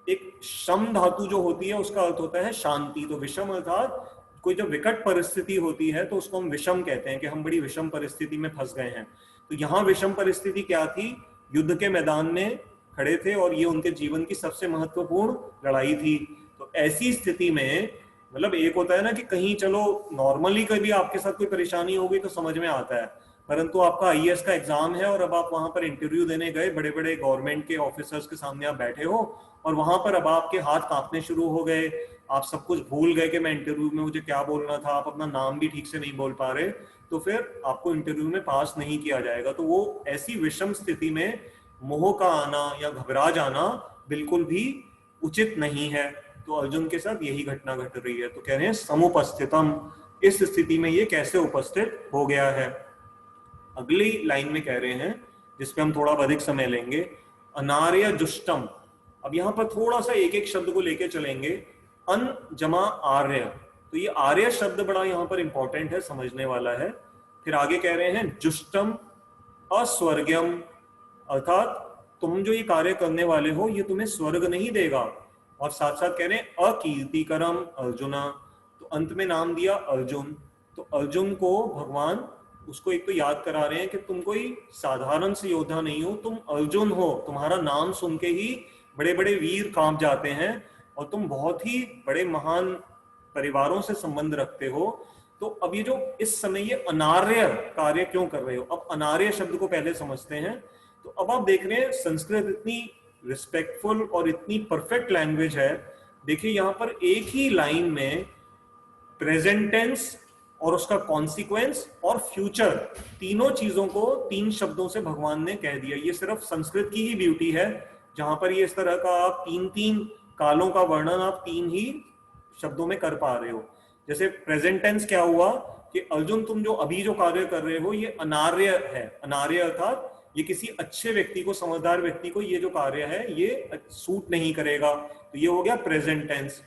एक शम धातु जो होती है उसका अर्थ होता है शांति। तो विषम अर्थात कोई जब विकट परिस्थिति होती है तो उसको हम विषम कहते हैं कि हम बड़ी विषम परिस्थिति में फंस गए हैं। तो यहाँ विषम परिस्थिति क्या थी? युद्ध के मैदान में खड़े थे और ये उनके जीवन की सबसे महत्वपूर्ण लड़ाई थी। तो ऐसी स्थिति में मतलब एक होता है ना कि कहीं चलो नॉर्मली कभी आपके साथ कोई परेशानी होगी तो समझ में आता है, परंतु आपका आईएएस का एग्जाम है और अब आप वहां पर इंटरव्यू देने गए, बड़े बड़े गवर्नमेंट के ऑफिसर्स के सामने आप बैठे हो और वहां पर अब आपके हाथ कांपने शुरू हो गए, आप सब कुछ भूल गए कि मैं इंटरव्यू में मुझे क्या बोलना था, आप अपना नाम भी ठीक से नहीं बोल पा रहे, तो फिर आपको इंटरव्यू में पास नहीं किया जाएगा। तो वो ऐसी विषम स्थिति में मोह का आना या घबरा जाना बिल्कुल भी उचित नहीं है। तो अर्जुन के साथ यही घटना घट रही है। तो कह रहे हैं समुपस्थितम, इस स्थिति में ये कैसे उपस्थित हो गया है। अगली लाइन में कह रहे हैं, जिसपे हम थोड़ा अधिक समय लेंगे, अनार्य जुष्टम। अब यहां पर थोड़ा सा एक एक शब्द को लेके चलेंगे। अन जमा आर्य, तो ये आर्य शब्द बड़ा यहां पर इंपॉर्टेंट है, समझने वाला है। फिर आगे कह रहे हैं जुष्टम अस्वर्गम, अर्थात तुम जो ये कार्य करने वाले हो ये तुम्हें स्वर्ग नहीं देगा। और साथ साथ कह रहे हैं अकीर्तिकरम अर्जुना, तो अंत में नाम दिया अर्जुन। तो अर्जुन को भगवान उसको एक तो याद करा रहे हैं कि तुम कोई साधारण से योद्धा नहीं हो, तुम अर्जुन हो। तुम्हारा नाम सुन के ही बड़े बड़े वीर कांप जाते हैं और तुम बहुत ही बड़े महान परिवारों से संबंध रखते हो। तो अब ये जो इस समय ये अनार्य कार्य क्यों कर रहे हो, अब अनार्य शब्द को पहले समझते हैं। तो अब आप देख रहे हैं संस्कृत इतनी रिस्पेक्टफुल और इतनी परफेक्ट लैंग्वेज है। देखिए यहां पर एक ही लाइन में प्रेजेंट टेंस और उसका कॉन्सिक्वेंस और फ्यूचर, तीनों चीजों को तीन शब्दों से भगवान ने कह दिया। ये सिर्फ संस्कृत की ही ब्यूटी है, जहां पर ये इस तरह का आप तीन तीन कालों का वर्णन आप तीन ही शब्दों में कर पा रहे हो। जैसे प्रेजेंट टेंस क्या हुआ कि अर्जुन तुम जो अभी जो कार्य कर रहे हो ये अनार्य है। अनार्य अर्थात ये किसी अच्छे व्यक्ति को, समझदार व्यक्ति को ये जो कार्य है ये सूट नहीं करेगा, तो ये हो गया प्रेजेंट टेंस।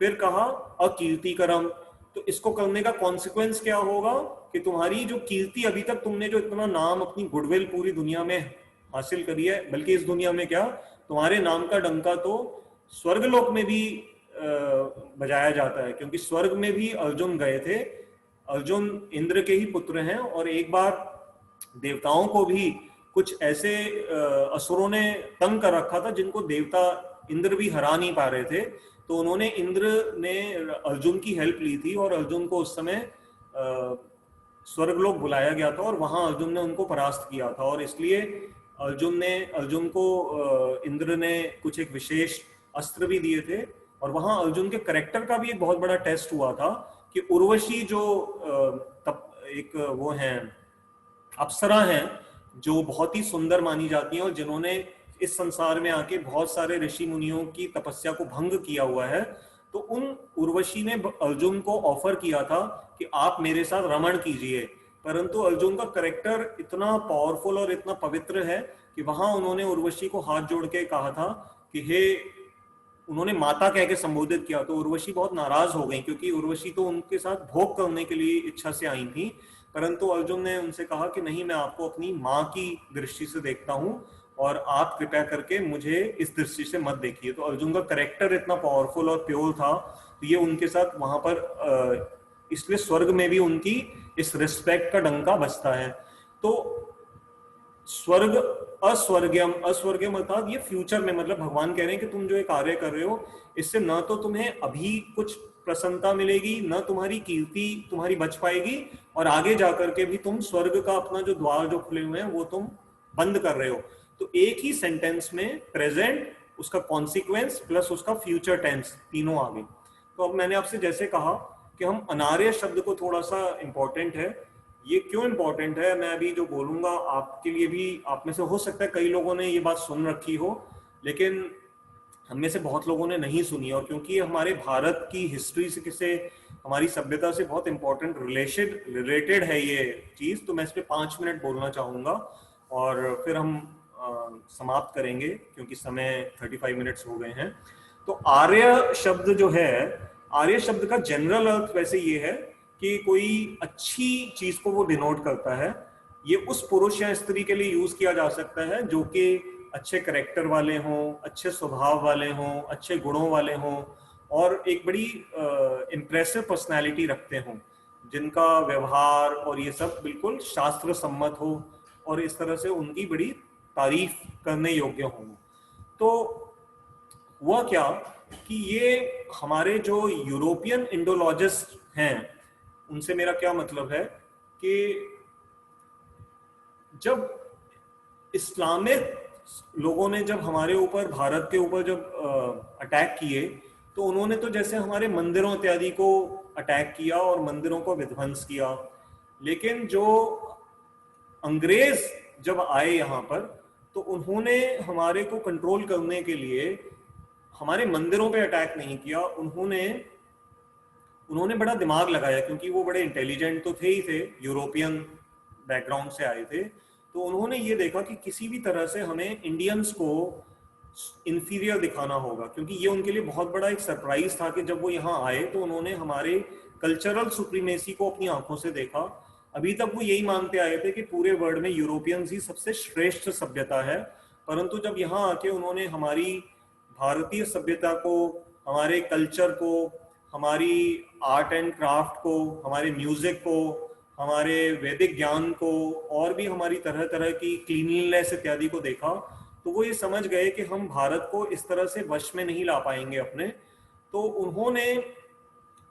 फिर कहा अकीर्तिकरम, तो इसको करने का कॉन्सिक्वेंस क्या होगा कि तुम्हारी जो कीर्ति, अभी तक तुमने जो इतना नाम, अपनी गुडविल पूरी दुनिया में हासिल करी है, बल्कि इस दुनिया में क्या, तुम्हारे नाम का डंका तो स्वर्गलोक में भी बजाया जाता है, क्योंकि स्वर्ग में भी अर्जुन गए थे। अर्जुन इंद्र के ही पुत्र हैं और एक बार देवताओं को भी कुछ ऐसे असुरों ने तंग कर रखा था जिनको देवता इंद्र भी हरा नहीं पा रहे थे। तो उन्होंने, इंद्र ने अर्जुन की हेल्प ली थी और अर्जुन को उस समय स्वर्गलोक बुलाया गया था और वहां अर्जुन ने उनको परास्त किया था। और इसलिए अर्जुन को इंद्र ने कुछ एक विशेष अस्त्र भी दिए थे। और वहां अर्जुन के करेक्टर का भी एक बहुत बड़ा टेस्ट हुआ था कि उर्वशी जो एक वो हैं अप्सरा हैं जो बहुत ही सुंदर मानी जाती हैं और जिन्होंने इस संसार में आके बहुत सारे ऋषि मुनियों की तपस्या को भंग किया हुआ है, तो उन उर्वशी ने अर्जुन को ऑफर किया था कि आप मेरे साथ रमण कीजिए। परंतु अर्जुन का करेक्टर इतना पावरफुल और इतना पवित्र है कि वहां उन्होंने उर्वशी को हाथ जोड़ के कहा था कि हे, उन्होंने माता कह के संबोधित किया। तो उर्वशी बहुत नाराज हो गई, क्योंकि उर्वशी तो उनके साथ भोग करने के लिए इच्छा से आई थी। परंतु अर्जुन ने उनसे कहा कि नहीं, मैं आपको अपनी माँ की दृष्टि से देखता हूँ और आप कृपया करके मुझे इस दृष्टि से मत देखिए। तो अर्जुन का करेक्टर इतना पावरफुल और प्योर था, तो ये उनके साथ वहां पर इसलिए स्वर्ग में भी उनकी इस रिस्पेक्ट का डंका बजता है। तो स्वर्ग अस्वर्गम, अस्वर्गम अर्थात ये फ्यूचर में, मतलब भगवान कह रहे हैं कि तुम जो ये कार्य कर रहे हो इससे न तो तुम्हें अभी कुछ प्रसन्नता मिलेगी, न तुम्हारी कीर्ति तुम्हारी बच पाएगी, और आगे जाकर के भी तुम स्वर्ग का अपना जो द्वार जो खुले हुए हैं वो तुम बंद कर रहे हो। तो एक ही सेंटेंस में प्रेजेंट, उसका कॉन्सिक्वेंस प्लस उसका फ्यूचर टेंस, तीनों आ गए। तो अब मैंने आपसे जैसे कहा कि हम अनार्य शब्द को थोड़ा सा इंपॉर्टेंट है। ये क्यों इंपॉर्टेंट है, मैं अभी जो बोलूंगा आपके लिए भी, आप में से हो सकता है कई लोगों ने ये बात सुन रखी हो, लेकिन हम में से बहुत लोगों ने नहीं सुनी। और क्योंकि हमारे भारत की हिस्ट्री से, किसे, हमारी सभ्यता से बहुत इंपॉर्टेंट रिलेटेड है ये चीज, तो मैं इस पे 5 मिनट बोलना चाहूंगा और फिर हम समाप्त करेंगे, क्योंकि समय 35 मिनट्स हो गए हैं। तो आर्य शब्द जो है, आर्य शब्द का जनरल अर्थ वैसे ये है कि कोई अच्छी चीज को वो डिनोट करता है। ये उस पुरुष या स्त्री के लिए यूज किया जा सकता है जो कि अच्छे करेक्टर वाले हों, अच्छे स्वभाव वाले हों, अच्छे गुणों वाले हों और एक बड़ी इम्प्रेसिव पर्सनालिटी रखते हों, जिनका व्यवहार और ये सब बिल्कुल शास्त्र सम्मत हो और इस तरह से उनकी बड़ी तारीफ करने योग्य हों। तो हुआ क्या कि ये हमारे जो यूरोपियन इंडोलॉजिस्ट हैं, उनसे मेरा क्या मतलब है कि जब इस्लामिक लोगों ने जब हमारे ऊपर, भारत के ऊपर जब अटैक किए, तो उन्होंने तो जैसे हमारे मंदिरों इत्यादि को अटैक किया और मंदिरों को विध्वंस किया, लेकिन जो अंग्रेज जब आए यहाँ पर, तो उन्होंने हमारे को कंट्रोल करने के लिए हमारे मंदिरों पे अटैक नहीं किया। उन्होंने बड़ा दिमाग लगाया, क्योंकि वो बड़े इंटेलिजेंट तो थे ही थे, यूरोपियन बैकग्राउंड से आए थे। तो उन्होंने ये देखा कि किसी भी तरह से हमें इंडियंस को इंफीरियर दिखाना होगा, क्योंकि ये उनके लिए बहुत बड़ा एक सरप्राइज था कि जब वो यहाँ आए तो उन्होंने हमारे कल्चरल सुप्रीमेसी को अपनी आंखों से देखा। अभी तक वो यही मानते आए थे कि पूरे वर्ल्ड में यूरोपियंस ही सबसे श्रेष्ठ सभ्यता है, परंतु जब यहाँ आके उन्होंने हमारी भारतीय सभ्यता को, हमारे कल्चर को, हमारी आर्ट एंड क्राफ्ट को, हमारे म्यूजिक को, हमारे वैदिक ज्ञान को, और भी हमारी तरह तरह की क्लीनलीनेस इत्यादि को देखा, तो वो ये समझ गए कि हम भारत को इस तरह से वश में नहीं ला पाएंगे अपने। तो उन्होंने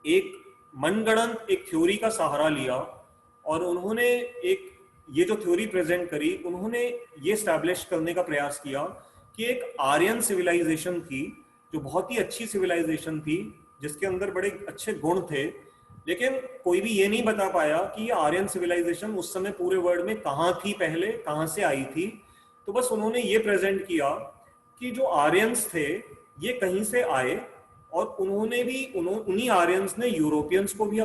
एक मनगढ़ंत एक थ्योरी का सहारा लिया, और उन्होंने एक ये जो थ्योरी प्रेजेंट करी, उन्होंने ये स्टैब्लिश करने का प्रयास किया कि एक आर्यन सिविलाइजेशन थी, जो बहुत ही अच्छी सिविलाइजेशन थी, जिसके अंदर बड़े अच्छे गुण थे, लेकिन कोई भी ये नहीं बता पाया कि ये आर्यन सिविलाइजेशन उस समय पूरे वर्ल्ड में कहाँ थी, पहले कहाँ से आई थी। तो बस उन्होंने ये प्रेजेंट किया कि जो आर्यंस थे ये कहीं से आए, और उन्होंने भी उन्हीं आर्यंस ने यूरोपियंस को भी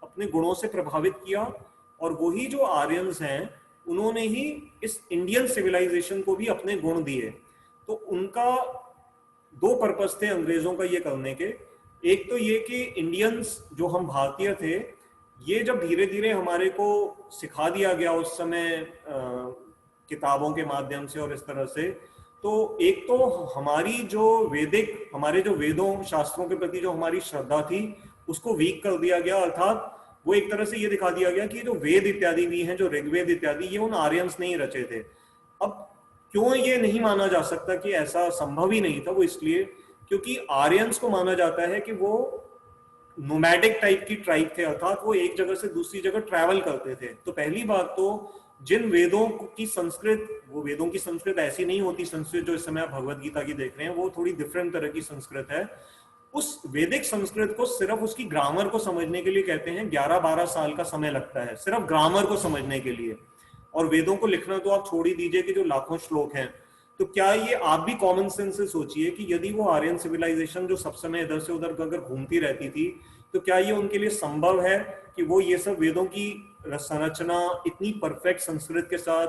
अपने गुणों से प्रभावित किया, और वही जो आर्यंस हैं उन्होंने ही इस इंडियन सिविलाइजेशन को भी अपने गुण दिए। तो उनका दो पर्पस थे अंग्रेजों का ये करने के। एक तो ये कि इंडियंस जो हम भारतीय थे, ये जब धीरे धीरे हमारे को सिखा दिया गया उस समय किताबों के माध्यम से और इस तरह से, तो एक तो हमारी जो हमारे जो वेदों शास्त्रों के प्रति जो हमारी श्रद्धा थी उसको वीक कर दिया गया, अर्थात वो एक तरह से ये दिखा दिया गया कि जो वेद इत्यादि भी हैं, जो ऋग्वेद इत्यादि, ये उन आर्यंस ने ही रचे थे। अब क्यों ये नहीं माना जा सकता कि ऐसा संभव ही नहीं था? वो इसलिए क्योंकि आर्यंस को माना जाता है कि वो नोमैडिक टाइप की ट्राइब थे, अर्थात वो एक जगह से दूसरी जगह ट्रैवल करते थे। तो पहली बात तो जिन वेदों की संस्कृत, वो वेदों की संस्कृत ऐसी नहीं होती, संस्कृत जो इस समय आप भगवत गीता की देख रहे हैं वो थोड़ी डिफरेंट तरह की संस्कृत है। उस वैदिक संस्कृत को सिर्फ उसकी ग्रामर को समझने के लिए कहते हैं 11-12 साल का समय लगता है, सिर्फ ग्रामर को समझने के लिए। और वेदों को लिखना तो आप छोड़ ही दीजिए कि जो लाखों श्लोक हैं। तो क्या ये आप भी कॉमन सेंस से सोचिए कि यदि वो आर्यन सिविलाइजेशन जो सब समय इधर से उधर अगर घूमती रहती थी, तो क्या ये उनके लिए संभव है कि वो ये सब वेदों की संरचना इतनी परफेक्ट संस्कृत के साथ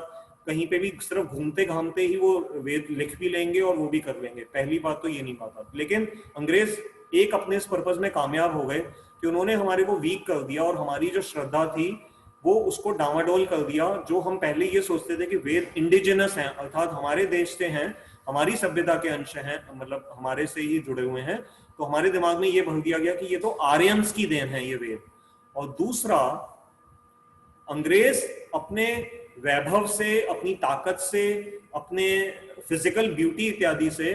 कहीं पे भी सिर्फ घूमते घामते ही वो वेद लिख भी लेंगे और वो भी कर लेंगे? पहली बात तो ये नहीं पाता। लेकिन अंग्रेज एक अपने इस पर्पज में कामयाब हो गए कि उन्होंने हमारे को वीक कर दिया, और हमारी जो श्रद्धा थी वो उसको डामाडोल कर दिया। जो हम पहले ये सोचते थे कि वेद इंडिजिनस हैं, अर्थात हमारे देश से हैं, हमारी सभ्यता के अंश हैं, मतलब हमारे से ही जुड़े हुए हैं, तो हमारे दिमाग में ये भर दिया गया कि ये तो आर्यंस की देन है ये वेद। और दूसरा, अंग्रेज अपने वैभव से, अपनी ताकत से, अपने फिजिकल ब्यूटी इत्यादि से,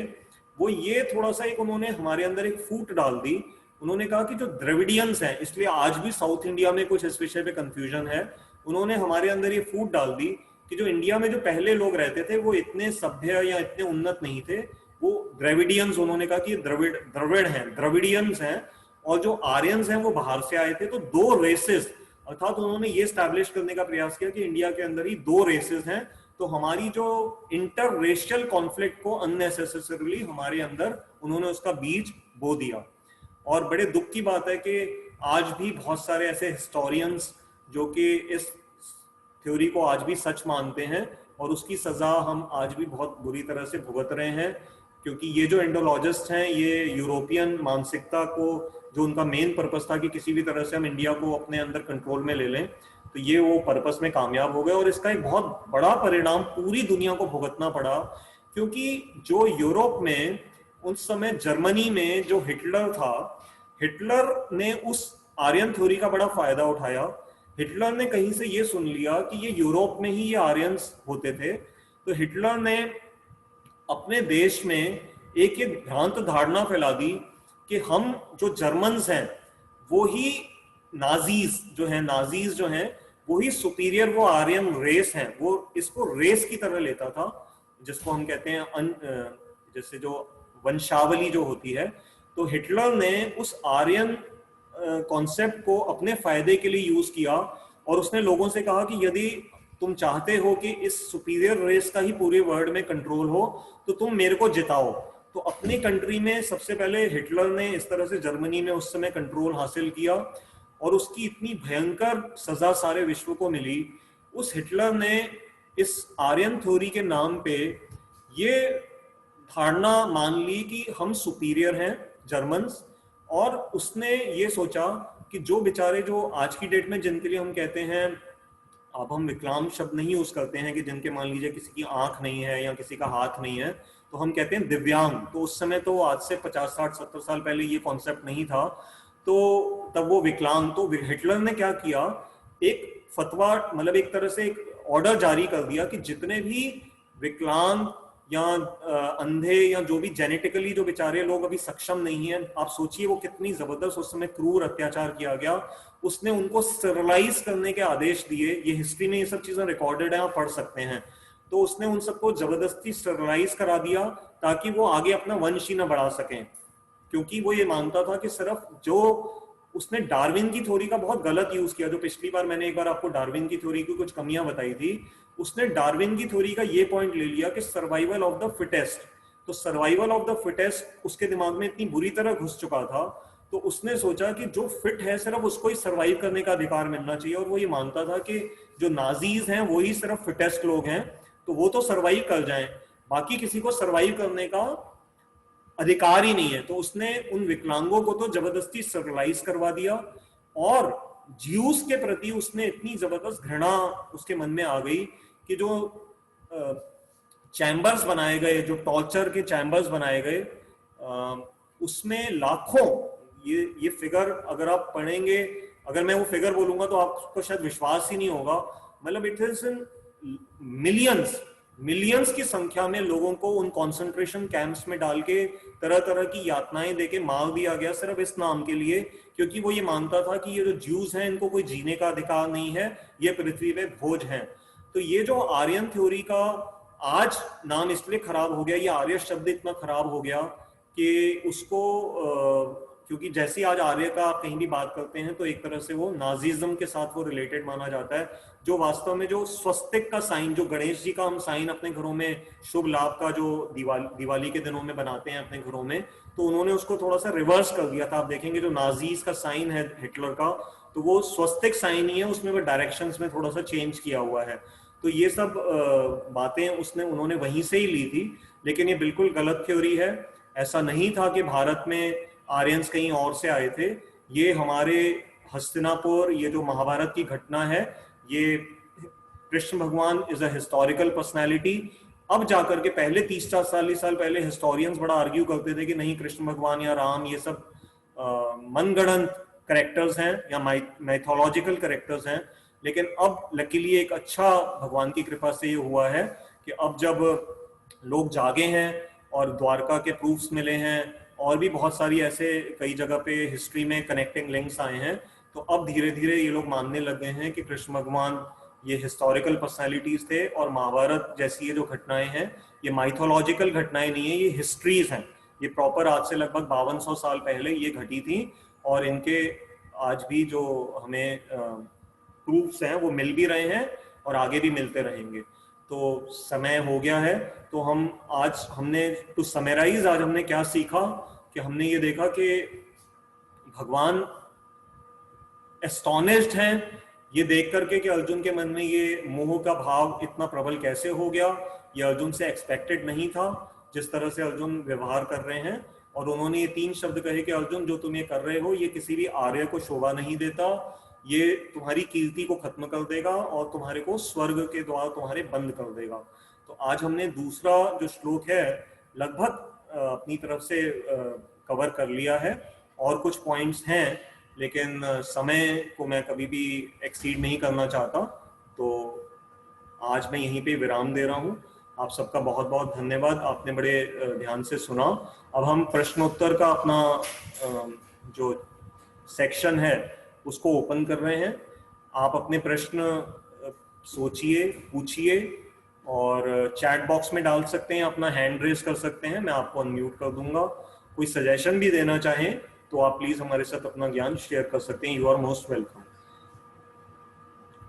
वो ये थोड़ा सा एक उन्होंने हमारे अंदर एक फूट डाल दी। उन्होंने कहा कि जो द्रविडियंस हैं, इसलिए आज भी साउथ इंडिया में कुछ इस विषय पे कंफ्यूजन है, उन्होंने हमारे अंदर ये फूट डाल दी कि जो इंडिया में जो पहले लोग रहते थे वो इतने सभ्य या इतने उन्नत नहीं थे, वो द्रविडियंस, उन्होंने कहा कि द्रविड़ हैं, द्रविडियंस हैं, और जो आर्यंस हैं वो बाहर से आए थे। तो दो रेसेस, अर्थात उन्होंने ये स्टैब्लिश करने का प्रयास किया कि इंडिया के अंदर ही दो रेसेस हैं, तो हमारी जो इंटर रेशियल कॉन्फ्लिक्ट को अननेसेसरीली हमारे अंदर उन्होंने उसका बीज बो दिया। और बड़े दुख की बात है कि आज भी बहुत सारे ऐसे हिस्टोरियंस जो कि इस थ्योरी को आज भी सच मानते हैं, और उसकी सजा हम आज भी बहुत बुरी तरह से भुगत रहे हैं, क्योंकि ये जो एंडोलॉजिस्ट हैं ये यूरोपियन मानसिकता को, जो उनका मेन पर्पस था कि किसी भी तरह से हम इंडिया को अपने अंदर कंट्रोल में ले लें, तो ये वो पर्पस में कामयाब हो गए। और इसका एक बहुत बड़ा परिणाम पूरी दुनिया को भुगतना पड़ा, क्योंकि जो यूरोप में उस समय जर्मनी में जो हिटलर था, हिटलर ने उस आर्यन थ्योरी का बड़ा फायदा उठाया। हिटलर ने कहीं से ये सुन लिया कि ये यूरोप में ही ये आर्यंस होते थे, तो हिटलर ने अपने देश में एक एक भ्रांत धारणा फैला दी कि हम जो जर्मन्स हैं वो ही नाजीज जो हैं वो ही सुपीरियर, वो आर्यन रेस हैं। वो इसको रेस की तरह लेता था, जिसको हम कहते हैं जैसे जो वंशावली जो होती है। तो हिटलर ने उस आर्यन कॉन्सेप्ट को अपने फायदे के लिए यूज किया और उसने लोगों से कहा कि यदि तुम चाहते हो कि इस सुपीरियर रेस का ही पूरे वर्ल्ड में कंट्रोल हो तो तुम मेरे को जिताओ। तो अपनी कंट्री में सबसे पहले हिटलर ने इस तरह से जर्मनी में उस समय कंट्रोल हासिल किया और उसकी इतनी भयंकर सजा सारे विश्व को मिली। उस हिटलर ने इस आर्यन थ्योरी के नाम पे ये धारणा मान ली कि हम सुपीरियर हैं जर्मन्स, और उसने ये सोचा कि जो बेचारे जो आज की डेट में जिनके लिए हम कहते हैं, अब हम विकलांग शब्द नहीं यूज करते हैं, कि जिनके मान लीजिए किसी की आंख नहीं है या किसी का हाथ नहीं है, तो हम कहते हैं दिव्यांग। तो उस समय तो आज से 50 60 70 साल पहले ये कॉन्सेप्ट नहीं था, तो तब वो विकलांग। तो हिटलर ने क्या किया, एक फतवा मतलब एक तरह से एक ऑर्डर जारी कर दिया कि जितने भी विकलांग या अंधे या जो भी जेनेटिकली जो बेचारे लोग अभी सक्षम नहीं है, आप सोचिए वो कितनी जबरदस्त उस समय क्रूर अत्याचार किया गया। उसने उनको स्टरलाइज करने के आदेश दिए। ये हिस्ट्री में ये सब चीजें रिकॉर्डेड है, आप पढ़ सकते हैं। तो उसने उन सबको जबरदस्ती स्टरलाइज करा दिया ताकि वो आगे अपना वंश ही ना बढ़ा सकें, क्योंकि वो ये मानता था कि सिर्फ जो उसने डार्विन की थ्योरी का बहुत गलत यूज किया। जो पिछली बार मैंने एक बार आपको डार्विन की थ्योरी की कुछ कमियां बताई थी, उसने डार्विन की थ्योरी का ये पॉइंट ले लिया कि सर्वाइवल ऑफ द फिटेस्ट। तो सर्वाइवल ऑफ द फिटेस्ट उसके दिमाग में इतनी बुरी तरह घुस चुका था, तो उसने सोचा कि जो फिट है सिर्फ उसको ही सर्वाइव करने का अधिकार मिलना चाहिए। और वो ये मानता था कि जो नाजीज हैं वो ही सिर्फ फिटेस्ट लोग हैं, तो वो तो सर्वाइव कर जाएं, बाकी किसी को सर्वाइव करने का अधिकार ही नहीं है। तो उसने उन विकलांगों को तो जबरदस्ती स्टरलाइज करवा दिया, और ज्यूस के प्रति उसने इतनी जबरदस्त घृणा उसके मन में आ गई कि जो चैम्बर्स बनाए गए, जो टॉर्चर के चैम्बर्स बनाए गए, उसमें लाखों, ये फिगर अगर आप पढ़ेंगे, अगर मैं वो फिगर बोलूंगा तो आपको शायद विश्वास ही नहीं होगा। मतलब इट इज इन मिलियंस की संख्या में लोगों को उन कॉन्सेंट्रेशन कैंप्स में डाल के तरह तरह की यातनाएं देके मार दिया गया, सिर्फ इस नाम के लिए, क्योंकि वो ये मानता था कि ये जो ज्यूज हैं इनको कोई जीने का अधिकार नहीं है, ये पृथ्वी पे बोझ हैं। तो ये जो आर्यन थ्योरी का आज नाम इसलिए खराब हो गया, ये आर्य शब्द इतना खराब हो गया कि उसको क्योंकि जैसे आज आर्य का आप कहीं भी बात करते हैं तो एक तरह से वो नाजीज्म के साथ वो रिलेटेड माना जाता है, जो वास्तव में जो स्वस्तिक का साइन, जो गणेश जी का हम साइन अपने घरों में शुभ लाभ का जो दिवाली के दिनों में बनाते हैं अपने घरों में, तो उन्होंने उसको थोड़ा सा रिवर्स कर दिया था। आप देखेंगे जो नाजीज का साइन है हिटलर का, तो वो स्वस्तिक साइन ही है, उसमें वो डायरेक्शंस में थोड़ा सा चेंज किया हुआ है। तो ये सब बातें उन्होंने वहीं से ही ली थी, लेकिन ये बिल्कुल गलत थ्योरी है। ऐसा नहीं था कि भारत में आर्यंस कहीं और से आए थे। ये हमारे हस्तिनापुर, ये जो महाभारत की घटना है, ये कृष्ण भगवान इज अ हिस्टोरिकल पर्सनैलिटी। अब जाकर के पहले 30-40 साल पहले हिस्टोरियंस बड़ा आर्ग्यू करते थे कि नहीं, कृष्ण भगवान या राम ये सब मनगढ़ंत करेक्टर्स हैं या माइथोलॉजिकल करेक्टर्स हैं। लेकिन अब लकीली एक अच्छा भगवान की कृपा से ये हुआ है कि अब जब लोग जागे हैं और द्वारका के प्रूफ्स मिले हैं और भी बहुत सारी ऐसे कई जगह पे हिस्ट्री में कनेक्टिंग लिंक्स आए हैं, तो अब धीरे धीरे ये लोग मानने लग गए हैं कि कृष्ण भगवान ये हिस्टोरिकल पर्सनैलिटीज थे, और महाभारत जैसी ये जो घटनाएं हैं ये माइथोलॉजिकल घटनाएं नहीं है, ये हिस्ट्रीज हैं। ये प्रॉपर आज से लगभग 5200 साल पहले ये घटी थी, और इनके आज भी जो हमें प्रूफ्स हैं वो मिल भी रहे हैं और आगे भी मिलते रहेंगे। तो समय हो गया है, तो हमने टू समराइज आज हमने क्या सीखा कि हमने ये देखा कि भगवान एस्टोनिश्ड हैं ये देख करके कि अर्जुन के मन में ये मोह का भाव इतना प्रबल कैसे हो गया। ये अर्जुन से एक्सपेक्टेड नहीं था जिस तरह से अर्जुन व्यवहार कर रहे हैं। और उन्होंने ये 3 शब्द कहे कि अर्जुन जो तुम ये कर रहे हो ये किसी भी आर्य को शोभा नहीं देता, ये तुम्हारी कीर्ति को खत्म कर देगा और तुम्हारे को स्वर्ग के द्वार तुम्हारे बंद कर देगा। तो आज हमने दूसरा जो श्लोक है लगभग अपनी तरफ से कवर कर लिया है, और कुछ पॉइंट्स हैं लेकिन समय को मैं कभी भी एक्सीड नहीं करना चाहता, तो आज मैं यहीं पे विराम दे रहा हूँ। आप सबका बहुत बहुत धन्यवाद, आपने बड़े ध्यान से सुना। अब हम प्रश्नोत्तर का अपना जो सेक्शन है उसको ओपन कर रहे हैं। आप अपने प्रश्न सोचिए, पूछिए और चैट बॉक्स में डाल सकते हैं, अपना हैंड रेज कर सकते हैं, मैं आपको अनम्यूट कर दूंगा। कोई सजेशन भी देना चाहें तो आप प्लीज हमारे साथ अपना ज्ञान शेयर कर सकते हैं। You are most welcome.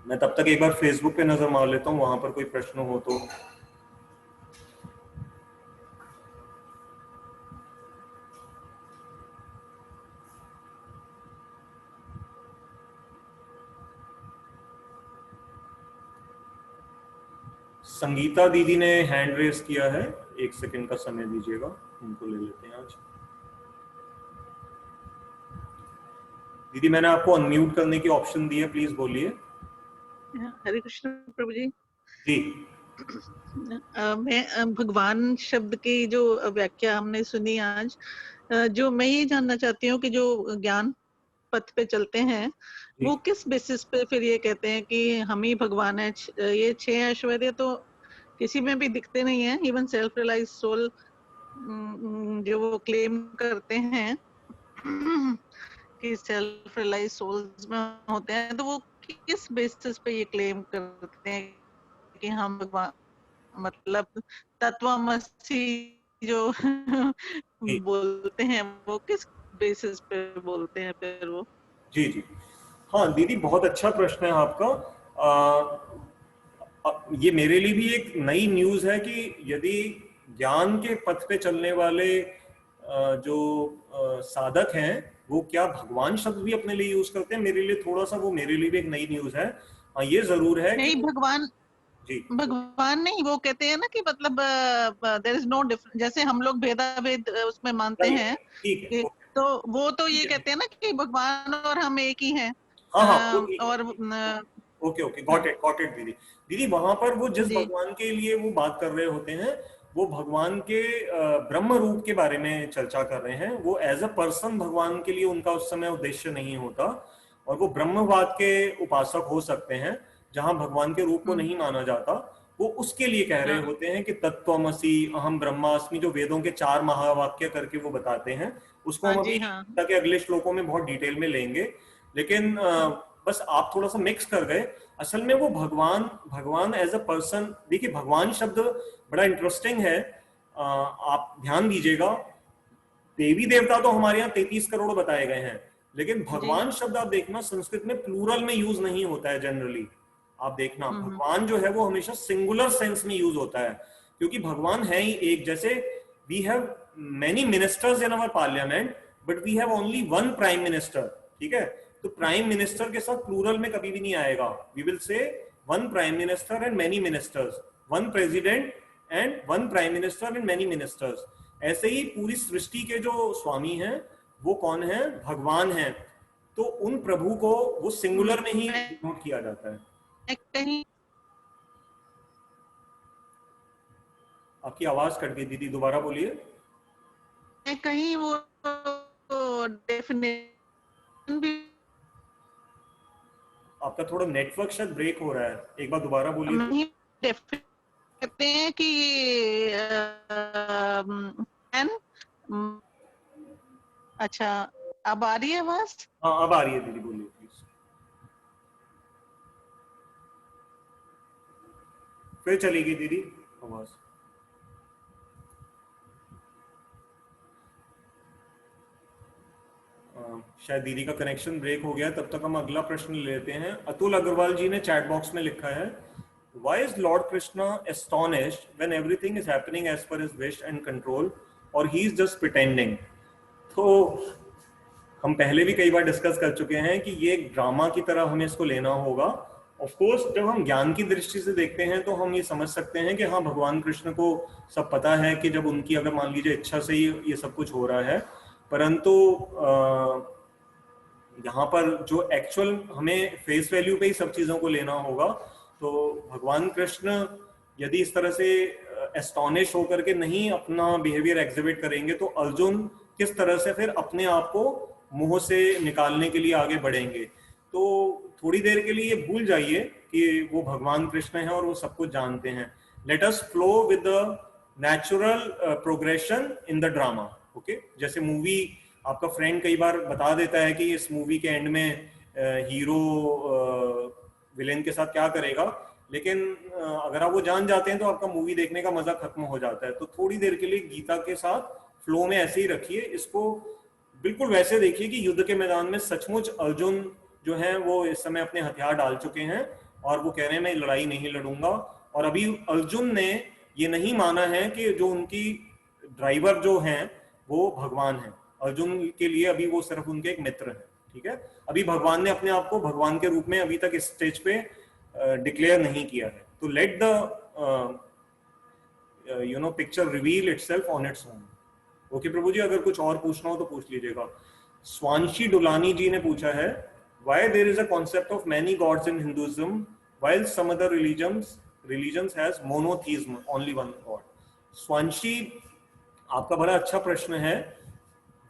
मैं तब तक एक बार फेसबुक पे नजर मार लेता हूँ, वहां पर कोई प्रश्न हो तो। संगीता दीदी ने हैंड रेस किया है, 1 सेकंड का समय दीजिएगा, उनको ले लेते हैं आज। दीदी मैंने आपको अनम्यूट करने की ऑप्शन दी है, प्लीज बोलिए। हरे कृष्ण प्रभु जी। जी मैं भगवान शब्द की जो व्याख्या हमने सुनी आज, जो मैं ये जानना चाहती हूँ कि जो ज्ञान पथ पे चलते हैं वो किस बेसिस पे फिर ये कहते हैं कि हम ही भगवान है। ये 6 ऐश्वर्य तो किसी में भी दिखते नहीं है। इवन सेल्फ रियलाइज सोल जो वो क्लेम करते हैं कि सेल्फ रियलाइज सोल्स में होते हैं, तो वो किस बेसिस पे ये क्लेम करते हैं कि हम भगवान, मतलब तत्वमसी जो बोलते हैं वो किस बेसिस पे बोलते हैं फिर वो? जी जी हाँ दीदी, बहुत अच्छा प्रश्न है आपका। ये मेरे लिए भी एक नई न्यूज है कि यदि ज्ञान के पथ पे चलने वाले जो साधक हैं वो क्या भगवान शब्द भी अपने लिए यूज करते हैं। मेरे लिए थोड़ा सा, वो मेरे लिए भी एक नई न्यूज है। हाँ ये जरूर है कि नहीं, जी भगवान नहीं, वो कहते हैं ना कि मतलब देयर इज नो डिफरेंस, जैसे हम लोग भेदाभेद उसमें मानते हैं ठीक है, कि, तो वो तो ये ठीक है। कहते हैं ना कि भगवान और हम एक ही हैं। हाँ हाँ वो ठीक है। और ओके ओके, हाँ गॉट इट दीदी। दीदी वहां पर वो जिस जी भगवान के लिए वो बात कर रहे होते हैं, वो भगवान के ब्रह्म रूप के बारे में चर्चा कर रहे हैं। वो एज अ पर्सन भगवान के लिए उनका उस समय उद्देश्य नहीं होता, और वो ब्रह्मवाद के उपासक हो सकते हैं जहां भगवान के रूप को नहीं माना जाता। वो उसके लिए कह रहे हाँ होते हैं कि तत्त्वमसि अहम ब्रह्मास्मि, जो वेदों के 4 महावाक्य करके वो बताते हैं, उसको हाँ हम जी अभी हाँ गीता के अगले श्लोकों में बहुत डिटेल में लेंगे। लेकिन हाँ बस आप थोड़ा सा मिक्स कर गए। असल में वो भगवान भगवान एज अ पर्सन, देखिए भगवान शब्द बड़ा इंटरेस्टिंग है। आप ध्यान दीजिएगा, देवी देवता तो हमारे यहाँ 33 करोड़ बताए गए हैं, लेकिन जी भगवान शब्द आप देखना संस्कृत में प्लूरल में यूज नहीं होता है जनरली। आप देखना हम्म भगवान जो है वो हमेशा सिंगुलर सेंस में यूज होता है, क्योंकि भगवान है ही एक। जैसे we have many ministers in our parliament but we have only one prime minister, ठीक है। तो प्राइम मिनिस्टर के साथ प्लूरल में कभी भी नहीं आएगा। We will say one prime minister and many ministers, one president and one prime minister and many ministers. ऐसे ही पूरी सृष्टि के जो स्वामी हैं वो कौन है, भगवान हैं। तो उन प्रभु को वो सिंगुलर में ही डिनोट किया जाता है। कहीं आपकी आवाज कट गई दीदी, दोबारा बोलिए। कहीं वो डेफिनेशन भी आपका थोड़ा नेटवर्क शायद ब्रेक हो रहा है, एक बार दोबारा बोलिए तो। नहीं कहते हैं कि अच्छा, अब आ रही है आवाज? हाँ अब आ रही है दीदी, बोलिए प्लीज। फिर चलेगी दीदी आवाज। शायद दीदी का कनेक्शन ब्रेक हो गया। तब तक हम अगला प्रश्न लेते हैं। अतुल अग्रवाल जी ने चैट बॉक्स में लिखा है, Why is Lord Krishna astonished when everything is happening as per his wish and control, or he is just pretending? तो हम पहले भी कई बार डिस्कस कर चुके हैं कि ये एक ड्रामा की तरह हमें इसको लेना होगा। ऑफ कोर्स जब हम ज्ञान की दृष्टि से देखते हैं तो हम ये समझ सकते हैं कि हाँ भगवान कृष्ण को सब पता है कि जब उनकी अगर मान लीजिए इच्छा से ही ये सब कुछ हो रहा है। परंतु यहाँ पर जो एक्चुअल हमें फेस वैल्यू पे ही सब चीजों को लेना होगा। तो भगवान कृष्ण यदि इस तरह से एस्टोनिश होकर के नहीं अपना बिहेवियर एग्जिबिट करेंगे तो अर्जुन किस तरह से फिर अपने आप को मुंह से निकालने के लिए आगे बढ़ेंगे। तो थोड़ी देर के लिए ये भूल जाइए कि वो भगवान कृष्ण हैं और वो सब कुछ जानते हैं। Let us flow with the natural progression in the drama. Okay, जैसे मूवी आपका फ्रेंड कई बार बता देता है कि इस मूवी के एंड में हीरो विलेन के साथ क्या करेगा, लेकिन अगर आप वो जान जाते हैं तो आपका मूवी देखने का मजा खत्म हो जाता है। तो थोड़ी देर के लिए गीता के साथ फ्लो में ऐसे ही रखिए, इसको बिल्कुल वैसे देखिए कि युद्ध के मैदान में सचमुच अर्जुन जो है वो इस समय अपने हथियार डाल चुके हैं और वो कह रहे हैं मैं लड़ाई नहीं लड़ूंगा। और अभी अर्जुन ने ये नहीं माना है कि जो उनकी ड्राइवर जो हैं वो भगवान है। अर्जुन के लिए अभी वो सिर्फ उनके एक मित्र हैं, ठीक है। अभी भगवान ने अपने आप को भगवान के रूप में अभी तक इस स्टेज पे डिक्लेयर नहीं किया है। तो let the picture reveal itself on its own. Okay Prabhu ji, अगर कुछ और पूछना हो तो पूछ लीजिएगा। स्वांशी डुलानी जी ने पूछा है, why there is a concept of many gods in Hinduism while some other religions has monotheism, only one god. Swanshi, आपका बड़ा अच्छा प्रश्न है।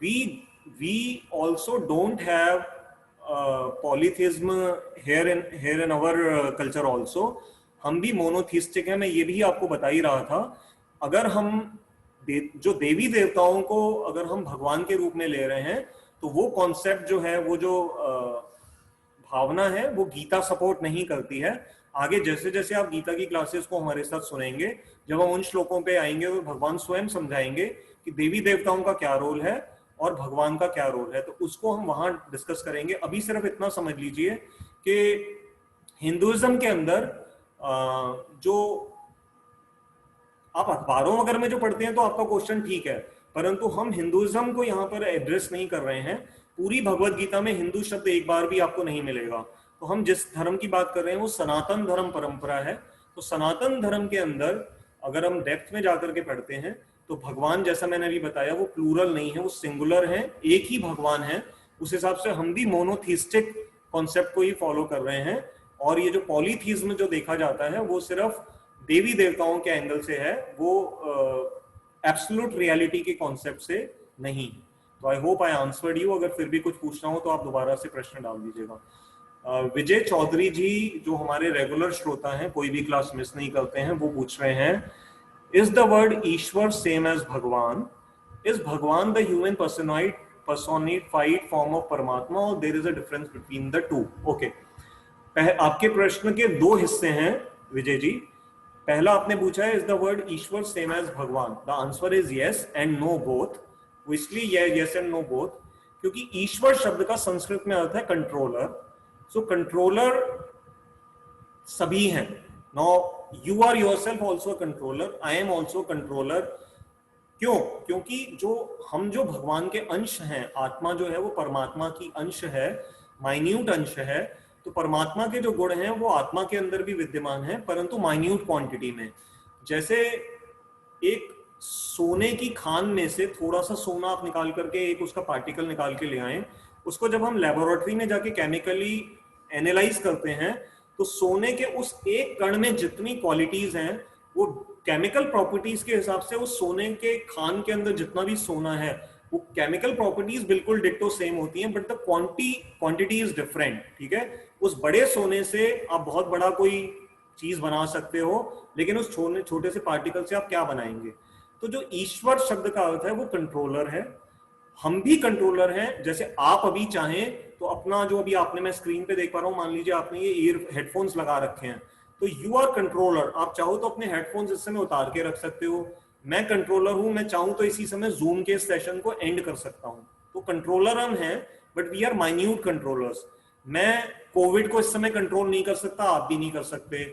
we also don't have polytheism here in our culture also। हम भी मोनोथिस्टिक है, मैं ये भी आपको बता ही रहा था। अगर हम जो देवी देवताओं को अगर हम भगवान के रूप में ले रहे हैं तो वो कॉन्सेप्ट जो है, वो जो भावना है, वो गीता सपोर्ट नहीं करती है। आगे जैसे जैसे आप गीता की क्लासेस को हमारे साथ सुनेंगे, जब हम उन श्लोकों पे आएंगे तो भगवान स्वयं समझाएंगे कि देवी देवताओं का क्या रोल है और भगवान का क्या रोल है, तो उसको हम वहां डिस्कस करेंगे। अभी सिर्फ इतना समझ लीजिए कि हिंदुइज्म के अंदर जो आप अखबारों वगैरह में जो पढ़ते हैं तो आपका क्वेश्चन ठीक है, परंतु हम हिंदुइज्म को यहाँ पर एड्रेस नहीं कर रहे हैं। पूरी भगवत गीता में हिंदू शब्द एक बार भी आपको नहीं मिलेगा। तो हम जिस धर्म की बात कर रहे हैं वो सनातन धर्म परंपरा है। तो सनातन धर्म के अंदर अगर हम डेप्थ में जाकर के पढ़ते हैं तो भगवान, जैसा मैंने अभी बताया, वो प्लूरल नहीं है, वो सिंगुलर है, एक ही भगवान है। उस हिसाब से हम भी मोनोथिस्टिक कॉन्सेप्ट को ही फॉलो कर रहे हैं। और ये जो पॉलीथीज्म जो देखा जाता है वो सिर्फ देवी देवताओं के एंगल से है, वो एब्सोल्यूट रियलिटी के कॉन्सेप्ट से नहीं। तो I hope I answered you. अगर फिर भी कुछ पूछना हो तो आप दोबारा से प्रश्न डाल दीजिएगा। विजय चौधरी जी जो हमारे रेगुलर श्रोता हैं, कोई भी क्लास मिस नहीं करते हैं, वो पूछ रहे हैं, is the word Ishwar same as Bhagwan? Is Bhagwan the human personified form of Paramatma और there is a difference between the two? Okay, आपके प्रश्न के दो हिस्से हैं विजय जी। पहला आपने पूछा है, is the word Ishwar same as Bhagwan? The answer is yes and no both. वो इसलिए यस एंड नो बोथ क्योंकि ईश्वर शब्द का संस्कृत में अर्थ है कंट्रोलर। सो कंट्रोलर सभी हैं। Now you are yourself also a controller, I am also controller. क्यों? क्योंकि जो भगवान के अंश हैं, आत्मा जो है वो परमात्मा की अंश है, माइन्यूट अंश है। तो परमात्मा के जो गुण हैं वो आत्मा के अंदर भी विद्यमान है, परंतु माइन्यूट क्वांटिटी में। जैसे एक सोने की खान में से थोड़ा सा सोना आप निकाल करके एक उसका पार्टिकल निकाल के ले आए, उसको जब हम लेबोरेटरी में जाके केमिकली एनालाइज करते हैं तो सोने के उस एक कण में जितनी क्वालिटीज हैं वो केमिकल प्रॉपर्टीज के हिसाब से उस सोने के खान के अंदर जितना भी सोना है वो केमिकल प्रॉपर्टीज बिल्कुल डिट्टो सेम होती हैं, but the quantity is different. ठीक है, उस बड़े सोने से आप बहुत बड़ा कोई चीज बना सकते हो, लेकिन उस छोटे से पार्टिकल से आप क्या बनाएंगे? तो जो ईश्वर शब्द का अर्थ है वो कंट्रोलर है। हम भी कंट्रोलर हैं। जैसे आप अभी चाहें तो अपना जो अभी आपने, मैं स्क्रीन पे देख पा रहा हूं, मान लीजिए आपने ये हेडफोन्स लगा रखे हैं, तो यू आर कंट्रोलर। आप चाहो तो अपने हेडफोन्स इस समय उतार के रख सकते हो। मैं कंट्रोलर हूं, मैं चाहूं तो इसी समय जूम के सेशन को एंड कर सकता हूं। तो कंट्रोलर हम हैं, but we are minute controllers. मैं कोविड को इस समय कंट्रोल नहीं कर सकता, आप भी नहीं कर सकते।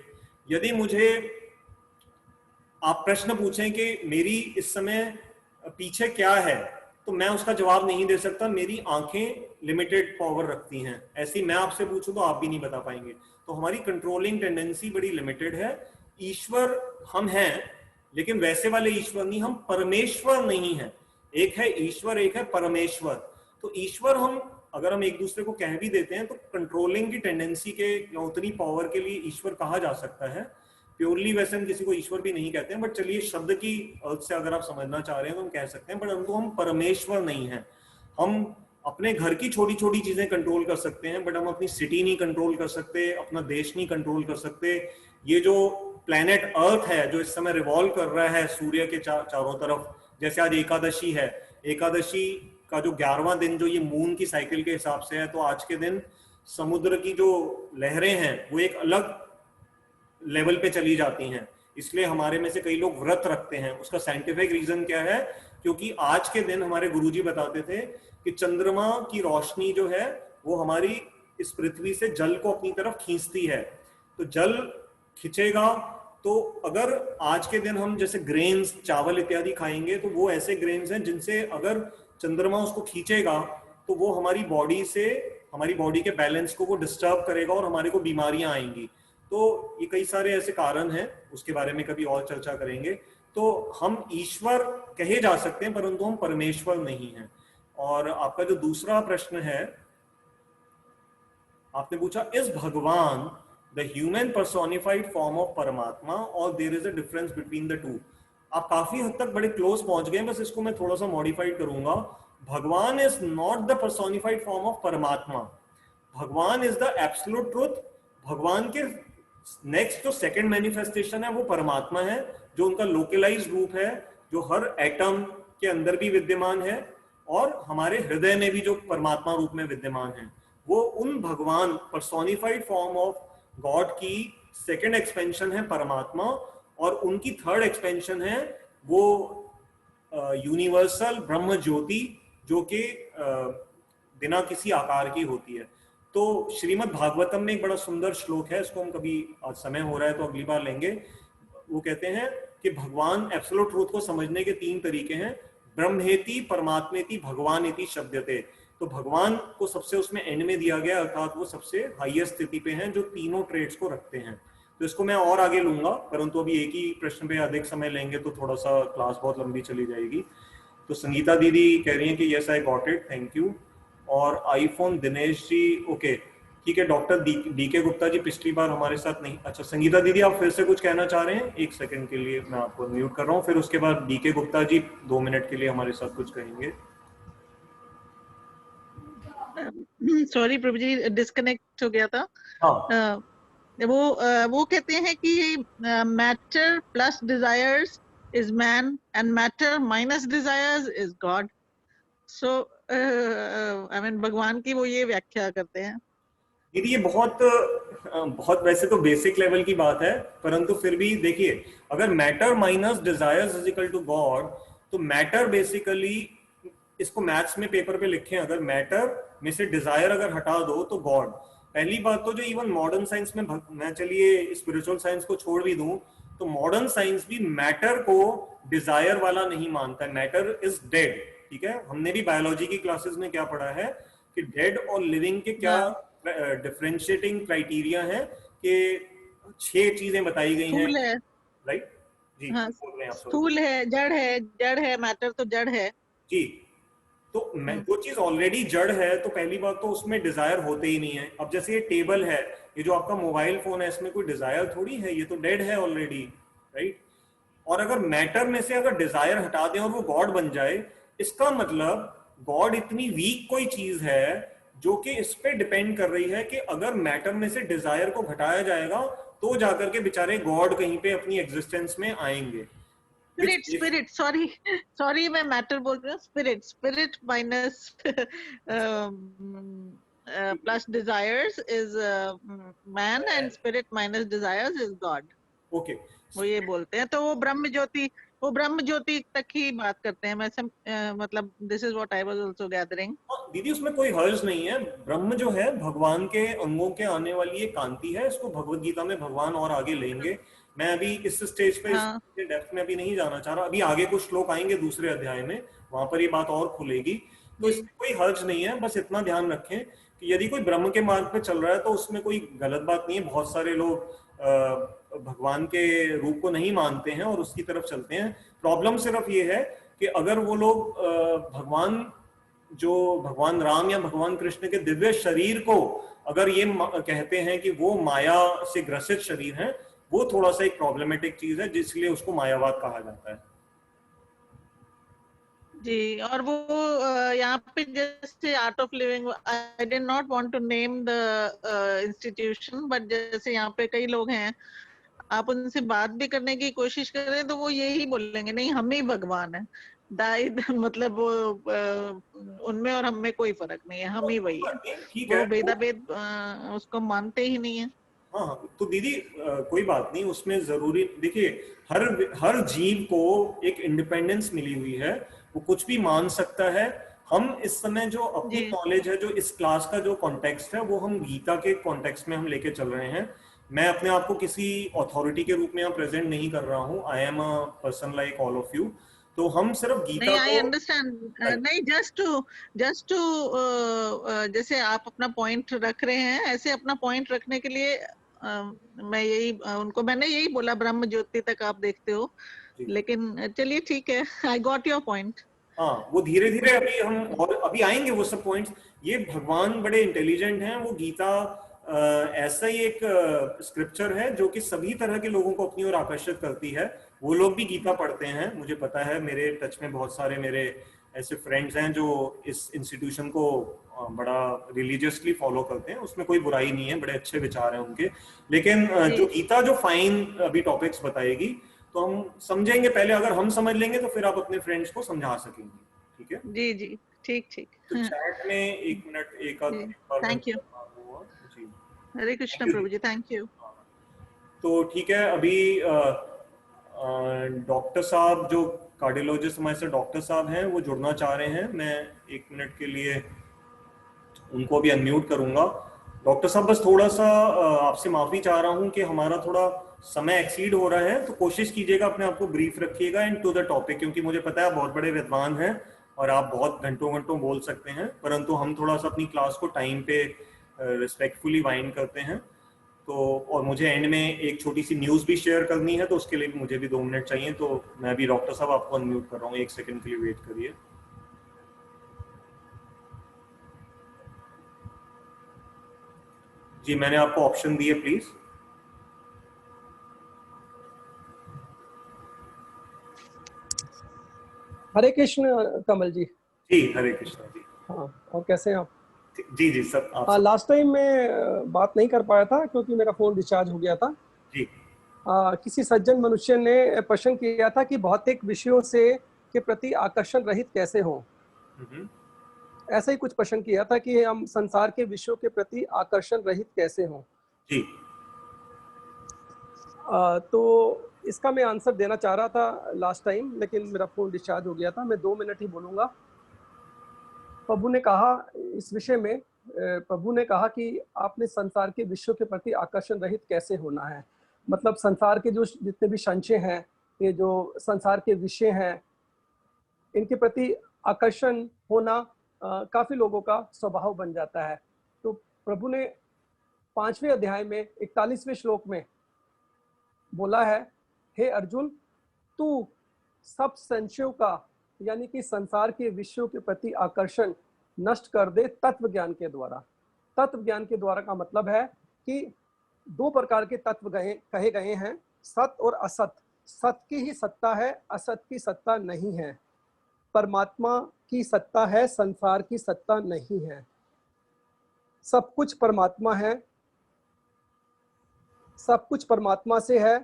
यदि मुझे आप प्रश्न पूछें कि मेरी इस समय पीछे क्या है, तो मैं उसका जवाब नहीं दे सकता। मेरी आंखें लिमिटेड पावर रखती हैं। ऐसी मैं आपसे पूछूं तो आप भी नहीं बता पाएंगे। तो हमारी कंट्रोलिंग टेंडेंसी बड़ी लिमिटेड है। ईश्वर हम हैं, लेकिन वैसे वाले ईश्वर नहीं, हम परमेश्वर नहीं है। एक है ईश्वर, एक है परमेश्वर। तो ईश्वर हम अगर हम एक दूसरे को कह भी देते हैं तो कंट्रोलिंग की टेंडेंसी के उतनी पावर के लिए ईश्वर कहा जा सकता है। प्योरली वैसे हम किसी को ईश्वर भी नहीं कहते हैं, बट चलिए शब्द की अर्थ से अगर आप समझना चाह रहे हैं तो हम कह सकते हैं, बट हम परमेश्वर नहीं है। हम अपने घर की छोटी छोटी चीजें कंट्रोल कर सकते हैं, बट हम अपनी सिटी नहीं कंट्रोल कर सकते, अपना देश नहीं कंट्रोल कर सकते। ये जो प्लेनेट अर्थ है जो इस समय रिवॉल्व कर रहा है सूर्य के चारों तरफ, जैसे आज एकादशी है, एकादशी का जो 11वां दिन जो ये मून की साइकिल के हिसाब से है, तो आज के दिन समुद्र की जो लहरें हैं वो एक अलग लेवल पे चली जाती हैं, इसलिए हमारे में से कई लोग व्रत रखते हैं। उसका साइंटिफिक रीजन क्या है, क्योंकि आज के दिन हमारे गुरुजी बताते थे कि चंद्रमा की रोशनी जो है वो हमारी इस पृथ्वी से जल को अपनी तरफ खींचती है, तो जल खिंचेगा, तो अगर आज के दिन हम जैसे ग्रेन्स चावल इत्यादि खाएंगे तो वो ऐसे ग्रेन्स हैं जिनसे अगर चंद्रमा उसको खींचेगा तो वो हमारी बॉडी से, हमारी बॉडी के बैलेंस को वो डिस्टर्ब करेगा और हमारे को बीमारियां आएंगी। तो ये कई सारे ऐसे कारण हैं, उसके बारे में कभी और चर्चा करेंगे। तो हम ईश्वर कहे जा सकते हैं परंतु हम परमेश्वर नहीं हैं। और आपका जो दूसरा प्रश्न है, आपने पूछा is Bhagwan the human personified form of Paramatma और there is a difference between the two. आप काफी हद तक बड़े क्लोज पहुंच गए, बस इसको मैं थोड़ा सा मॉडिफाइड करूंगा। भगवान is not the personified form of परमात्मा, भगवान इज द एब्सोल्यूट ट्रुथ। भगवान के नेक्स्ट जो सेकंड मैनिफेस्टेशन है वो परमात्मा है, जो उनका लोकलाइज्ड रूप है, जो हर एटम के अंदर भी विद्यमान है और हमारे हृदय में भी जो परमात्मा रूप में विद्यमान है। वो उन भगवान पर्सोनिफाइड फॉर्म ऑफ गॉड की सेकंड एक्सपेंशन है परमात्मा, और उनकी थर्ड एक्सपेंशन है वो यूनिवर्सल ब्रह्म ज्योति, जो कि बिना किसी आकार की होती है। तो श्रीमद् भागवतम में एक बड़ा सुंदर श्लोक है, इसको हम कभी, आज समय हो रहा है तो अगली बार लेंगे। वो कहते हैं कि भगवान एब्सोल्यूट ट्रूथ को समझने के 3 तरीके हैं, ब्रह्मेति परमात्मेति भगवानेति शब्दते। तो भगवान को सबसे उसमें एंड में दिया गया, अर्थात वो सबसे हाईएस्ट स्थिति पे हैं जो तीनों ट्रेड्स को रखते हैं। तो इसको मैं और आगे लूंगा, परंतु अभी एक ही प्रश्न पे अधिक समय लेंगे तो थोड़ा सा क्लास बहुत लंबी चली जाएगी। तो संगीता दीदी कह रही हैं कि yes I got it, thank you. और आईफोन दिनेश जी, ओके ठीक है। डॉक्टर डीके गुप्ता जी पिछली बार हमारे साथ नहीं, अच्छा संगीता दीदी आप फिर से कुछ कहना चाह रहे हैं? एक सेकंड के लिए मैं आपको म्यूट कर रहा हूँ, फिर उसके बाद डीके गुप्ता जी 2 मिनट के लिए हमारे साथ कुछ कहेंगे। सॉरी प्रभु जी, डिस्कनेक्ट हो गया था। हाँ, वो कहते हैं कि matter plus desires is man and matter minus desires is God. So I mean भगवान की वो ये व्याख्या करते हैं। दीदी ये बहुत वैसे तो बेसिक लेवल की बात है, परंतु फिर भी देखिए, अगर matter minus desires is equal to God, तो मैटर बेसिकली, इसको मैथ्स में पेपर पे लिखें, अगर मैटर में से डिजायर अगर हटा दो तो गॉड। पहली बात तो जो इवन मॉडर्न साइंस में, मैं चलिए स्पिरिचुअल साइंस को छोड़ भी दूं, तो मॉडर्न साइंस भी मैटर को डिजायर वाला नहीं मानता है, मैटर इज डेड। ठीक है, हमने भी बायोलॉजी की क्लासेस में क्या पढ़ा है कि डेड और लिविंग के क्या डिफरेंशिएटिंग क्राइटेरिया है, कि 6 चीजें बताई गई हैं, राइट जी? हाँ, स्थूल है, जड़ है, मैटर तो जड़ है जी। तो जो चीज ऑलरेडी जड़ है, तो पहली बात तो उसमें डिजायर होते ही नहीं है। अब जैसे ये टेबल है, ये जो आपका मोबाइल फोन है, इसमें कोई डिजायर थोड़ी है, ये तो डेड है ऑलरेडी, राइट? और अगर मैटर में से अगर डिजायर हटा दें और वो गॉड बन जाए, इसका मतलब गॉड इतनी वीक कोई चीज है जो कि इस पे डिपेंड कर रही है कि अगर मैटर में से डिजायर को घटाया जाएगा तो जाकर के बेचारे गॉड कहीं पे अपनी एग्जिस्टेंस में आएंगे। स्पिरिट सॉरी मैं मैटर बोल रही हूँ, spirit minus plus desires is man and spirit minus desires is God. Okay, वो ये बोलते हैं। तो वो ब्रह्म ज्योति तक ही बात करते हैं। मैं मतलब this is what I was also gathering. दीदी उसमें कोई हर्ज नहीं है। ब्रह्म जो है भगवान के अंगों के आने वाली एक कांति है, इसको भगवत गीता में भगवान और आगे लेंगे। मैं अभी इस स्टेज पे डेप्थ में अभी नहीं जाना चाह रहा, अभी आगे कुछ श्लोक आएंगे दूसरे अध्याय में, वहां पर ये बात और खुलेगी। तो इसमें कोई हर्ज नहीं है, बस इतना ध्यान रखें कि यदि कोई ब्रह्म के मार्ग पे चल रहा है तो उसमें कोई गलत बात नहीं है। बहुत सारे लोग भगवान के रूप को नहीं मानते हैं और उसकी तरफ चलते हैं। प्रॉब्लम सिर्फ ये है कि अगर वो लोग भगवान राम या भगवान कृष्ण के दिव्य शरीर को अगर ये कहते हैं कि वो माया से ग्रसित शरीर है, वो थोड़ा सा एक प्रॉब्लमेटिक चीज है, जिसलिए उसको मायावाद कहा जाता है जी। और वो यहाँ पे जैसे art of living, I did not want to name the institution, but जैसे यहाँ पे कई लोग हैं, आप उनसे बात भी करने की कोशिश करें तो वो यही बोलेंगे, नहीं हम ही भगवान है, दाई मतलब वो उनमें और हम में कोई फर्क नहीं है, हम ही वही है। ठीक है वो वो, भेदाभेद उसको मानते ही नहीं है। हाँ हाँ, तो दीदी कोई बात नहीं, उसमें जरूरी देखिए, हर हर जीव को एक इंडिपेंडेंस मिली हुई है, वो कुछ भी मान सकता है। हम इस समय जो अपनी जी नॉलेज है, जो इस क्लास का जो कॉन्टेक्स्ट है, वो हम गीता के कॉन्टेक्स्ट में हम लेके चल रहे हैं। मैं अपने आप को किसी अथॉरिटी के रूप में यहाँ प्रेजेंट नहीं कर रहा हूँ, I am a person like all of you. तो हम सिर्फ नहीं, गीता आई को, अंडरस्टैंड। नहीं, जस्ट टू जैसे आप अपना पॉइंट रख रहे हैं, ऐसे अपना पॉइंट रखने के लिए मैं यही उनको मैंने यही बोला, ब्रह्म ज्योति तक आप देखते हो। जी लेकिन चलिए ठीक है, आई गॉट योर पॉइंट। हाँ, वो धीरे धीरे अभी हम, और अभी आएंगे वो सब पॉइंट्स। ये भगवान बड़े इंटेलिजेंट हैं, वो गीता ऐसा ही एक स्क्रिप्चर है जो कि सभी तरह के लोगों को अपनी ओर आकर्षित करती है। वो लोग भी गीता पढ़ते हैं, मुझे पता है, मेरे टच में बहुत सारे मेरे ऐसे फ्रेंड्स हैं जो इस इंस्टीट्यूशन को बड़ा रिलीजियसली फॉलो करते हैं, उसमें कोई बुराई नहीं है, बड़े अच्छे विचार हैं उनके। लेकिन जो जी गीता जो फाइन अभी टॉपिक्स बताएगी, तो हम समझेंगे पहले, अगर हम समझ लेंगे तो फिर आप अपने फ्रेंड्स को समझा सकेंगे। ठीक है, जी जी, ठीक ठीक। तो चैट में एक मिनट, एक जी, बार मैं थैंक यू। मांगूंगा जी। हरे थैंक कृष्ण यू प्रभु दीदी। जी, थैंक यू। तो ठीक है, अभी डॉक्टर साहब जो कार्डियोलॉजिस्ट हमारे साथ डॉक्टर साहब हैं, वो जुड़ना चाह रहे हैं। मैं एक मिनट के लिए उनको भी अनम्यूट करूंगा। डॉक्टर साहब, बस थोड़ा सा आपसे माफी चाह रहा हूं कि हमारा थोड़ा समय एक्सीड हो रहा है, तो कोशिश कीजिएगा अपने आप को ब्रीफ रखिएगा एंड टू द टॉपिक, क्योंकि मुझे पता है आप बहुत बड़े विद्वान हैं और आप बहुत घंटों घंटों बोल सकते हैं, परंतु हम थोड़ा सा अपनी क्लास को टाइम पे रिस्पेक्टफुली वाइंड करते हैं। तो और मुझे एंड में एक छोटी सी न्यूज़ भी शेयर करनी है, तो उसके लिए भी मुझे भी 2 मिनट चाहिए। तो मैं अभी डॉक्टर साहब आपको अनम्यूट कर रहा हूँ, 1 सेकंड के लिए वेट करिए। जी, मैंने आपको ऑप्शन दिए, प्लीज। हरे कृष्ण कमल जी। जी, हरे कृष्णा जी। हाँ, और कैसे हैं आप? जी जी, सब आप हाँ, सब। लास्ट टाइम मैं बात नहीं कर पाया था क्योंकि मेरा फोन डिस्चार्ज हो गया था। जी किसी सज्जन मनुष्य ने प्रश्न किया था कि भौतिक विषयों से के प्रति आकर्षण रहित कैसे हो। हम्म, ऐसा ही कुछ प्रश्न किया था कि हम संसार के विषयों के प्रति आकर्षण रहित कैसे हों। जी तो इसका मैं आंसर देना चाह रहा था लास्ट टाइम, लेकिन मेरा फोन डिस्चार्ज हो गया था। मैं 2 मिनट ही बोलूंगा। प्रभु ने कहा इस विषय में, प्रभु ने कहा कि आपने संसार के विषयों के प्रति आकर्षण रहित कैसे होना है। मतलब संसार के जो जितने भी संशय हैं, ये जो संसार के विषय हैं, इनके प्रति आकर्षण होना काफी लोगों का स्वभाव बन जाता है। तो प्रभु ने 5वें अध्याय में 41वें श्लोक में बोला है, हे अर्जुन, तू सब संशयों का यानी कि संसार के विषयों के प्रति आकर्षण नष्ट कर दे तत्व ज्ञान के द्वारा। तत्व ज्ञान के द्वारा का मतलब है कि 2 प्रकार के तत्व कहे गए हैं, सत और असत। सत की ही सत्ता है, असत की सत्ता नहीं है। परमात्मा की सत्ता है, संसार की सत्ता नहीं है। सब कुछ परमात्मा है, सब कुछ परमात्मा से है।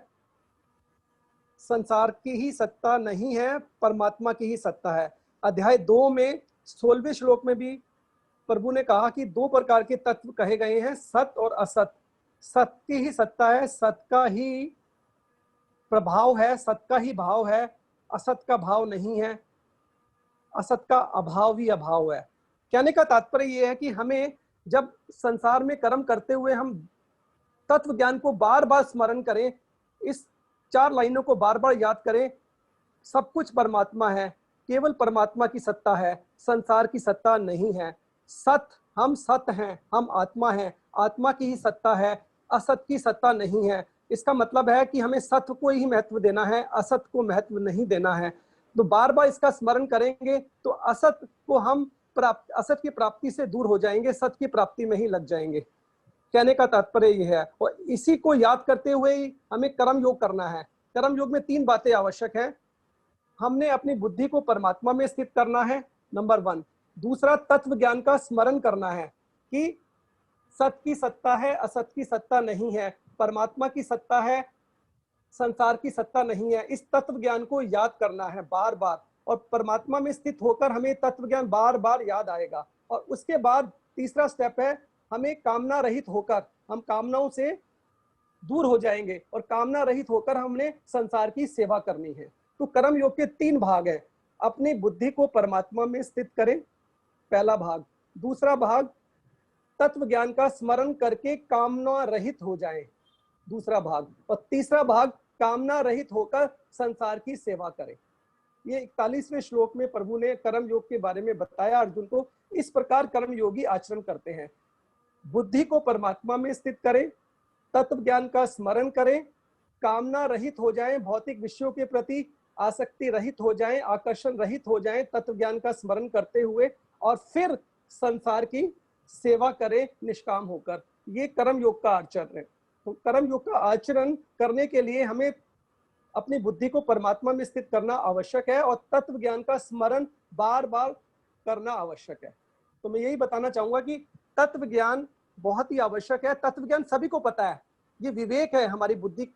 संसार की ही सत्ता नहीं है, परमात्मा की ही सत्ता है। अध्याय 2 में 16वें श्लोक में भी प्रभु ने कहा कि 2 प्रकार के तत्व कहे गए हैं, सत और असत। सत की ही सत्ता है, सत का ही प्रभाव है, सत का ही भाव है, असत का भाव नहीं है, असत का अभाव ही अभाव है। कहने का तात्पर्य यह है कि हमें जब संसार में कर्म करते हुए हम तत्व ज्ञान को बार बार स्मरण करें, इस 4 लाइनों को बार बार याद करें, सब कुछ परमात्मा है, केवल परमात्मा की सत्ता है, संसार की सत्ता नहीं है। सत, हम सत हैं, हम आत्मा हैं, आत्मा की ही सत्ता है, असत की सत्ता नहीं है। इसका मतलब है कि हमें सत्य को ही महत्व देना है, असत को महत्व नहीं देना है। तो बार बार इसका स्मरण करेंगे तो असत को हम असत की प्राप्ति से दूर हो जाएंगे, सत्य की प्राप्ति में ही लग जाएंगे। कहने का तात्पर्य यह है। और इसी को याद करते हुए ही हमें कर्म योग करना है। कर्म योग में 3 बातें आवश्यक हैं। हमने अपनी बुद्धि को परमात्मा में स्थित करना है, नंबर 1। दूसरा, तत्व ज्ञान का स्मरण करना है कि सत की सत्ता है, असत की सत्ता नहीं है, परमात्मा की सत्ता है, संसार की सत्ता नहीं है। इस तत्व ज्ञान को याद करना है बार बार, और परमात्मा में स्थित होकर हमें तत्व ज्ञान बार बार याद आएगा। और उसके बाद तीसरा स्टेप है, हमें कामना रहित होकर, हम कामनाओं से दूर हो जाएंगे और कामना रहित होकर हमने संसार की सेवा करनी है। तो कर्म योग के 3 भाग हैं। अपनी बुद्धि को परमात्मा में स्थित करें, पहला भाग। दूसरा भाग, तत्व ज्ञान का स्मरण करके कामना रहित हो जाएं, दूसरा भाग। और तीसरा भाग, कामना रहित होकर संसार की सेवा करें। ये 41वें श्लोक में प्रभु ने कर्म योग के बारे में बताया अर्जुन को। इस प्रकार कर्म योगी आचरण करते हैं। बुद्धि को परमात्मा में स्थित करें, तत्व ज्ञान का स्मरण करें, कामना रहित हो जाएं, भौतिक विषयों के प्रति आसक्ति रहित हो जाएं, आकर्षण रहित हो जाएं तत्व ज्ञान का स्मरण करते हुए, और फिर संसार की सेवा करें निष्काम होकर। ये कर्म योग का आचरण है। तो कर्म योग का आचरण करने के लिए हमें अपनी बुद्धि को परमात्मा में स्थित करना आवश्यक है और तत्व ज्ञान का स्मरण बार बार करना आवश्यक है। तो मैं यही बताना चाहूंगा कि तत्व ज्ञान बहुत ही आवश्यक है। तत्व ज्ञान सभी को पता है, ये विवेक है, हमारी बुद्धि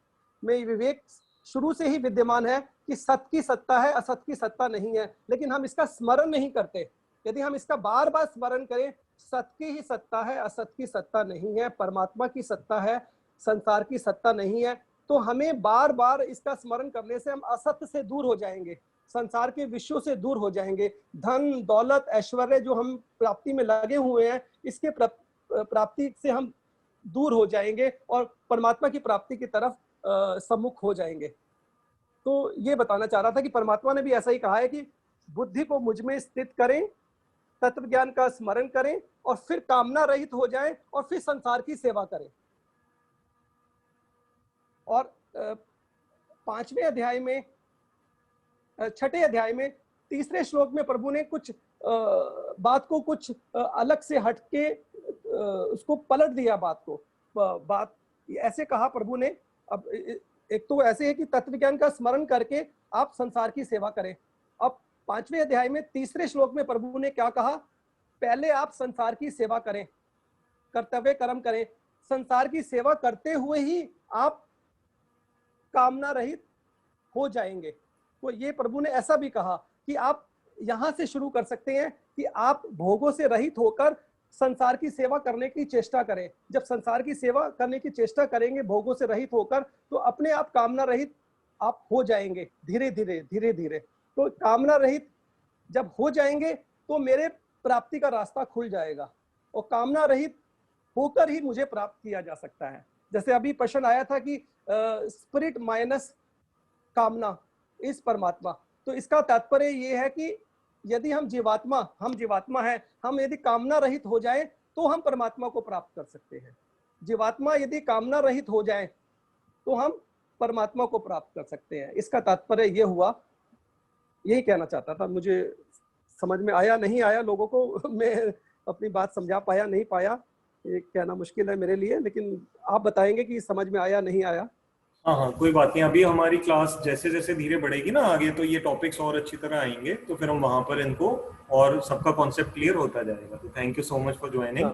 में ये विवेक शुरू से ही विद्यमान है कि सत्य की सत्ता है, असत की सत्ता नहीं है, लेकिन हम इसका स्मरण नहीं करते। यदि हम इसका बार बार स्मरण करें, सत्य की ही सत्ता है, असत की सत्ता नहीं है, परमात्मा की सत्ता है, संसार की सत्ता नहीं है, तो हमें बार बार इसका स्मरण करने से हम असत्य से दूर हो जाएंगे, संसार के विषयों से दूर हो जाएंगे। धन दौलत ऐश्वर्य जो हम प्राप्ति में लगे हुए हैं, इसके प्राप्ति से हम दूर हो जाएंगे और परमात्मा की प्राप्ति की तरफ सम्मुख हो जाएंगे। तो ये बताना चाह रहा था कि परमात्मा ने भी ऐसा ही कहा है कि बुद्धि को मुझ में स्थित करें, तत्व ज्ञान का स्मरण करें और फिर कामना रहित हो जाएं और फिर संसार की सेवा करें। और 5वें अध्याय में, 6ठे अध्याय में 3रे श्लोक में प्रभु ने कुछ बात को कुछ अलग से हटके उसको पलट दिया। बात ऐसे कहा प्रभु ने। अब एक तो ऐसे है कि तत्व ज्ञान का स्मरण करके आप संसार की सेवा करें। अब 5वें अध्याय में 3रे श्लोक में प्रभु ने क्या कहा, पहले आप संसार की सेवा करें, कर्तव्य कर्म करें, संसार की सेवा करते हुए ही आप कामना रहित हो जाएंगे। तो ये प्रभु ने ऐसा भी कहा कि आप यहां से शुरू कर सकते हैं कि आप भोगों से रहित होकर संसार की सेवा करने की चेष्टा करें। जब संसार की सेवा करने की चेष्टा करेंगे भोगों से रहित होकर, तो अपने आप कामना रहित आप हो जाएंगे धीरे धीरे। तो कामना रहित जब हो जाएंगे तो मेरे प्राप्ति का रास्ता खुल जाएगा और कामना रहित होकर ही मुझे प्राप्त किया जा सकता है। जैसे अभी प्रश्न आया था कि स्पिरिट माइनस कामना इस परमात्मा, तो इसका तात्पर्य ये है कि यदि हम जीवात्मा है, हम यदि कामना रहित हो जाए तो हम परमात्मा को प्राप्त कर सकते हैं। जीवात्मा यदि कामना रहित हो जाए तो हम परमात्मा को प्राप्त कर सकते हैं। इसका तात्पर्य ये हुआ, यही कहना चाहता था। मुझे समझ में आया नहीं आया लोगों को, मैं अपनी बात समझा पाया नहीं पाया, ये कहना मुश्किल है मेरे लिए, लेकिन आप बताएंगे कि समझ में आया नहीं आया। हाँ, कोई बात नहीं। अभी हमारी क्लास जैसे जैसे धीरे बढ़ेगी ना आगे, तो ये टॉपिक्स और अच्छी तरह आएंगे, तो फिर हम वहां पर इनको और सबका कॉन्सेप्ट क्लियर होता जाएगा। तो thank you so much for joining.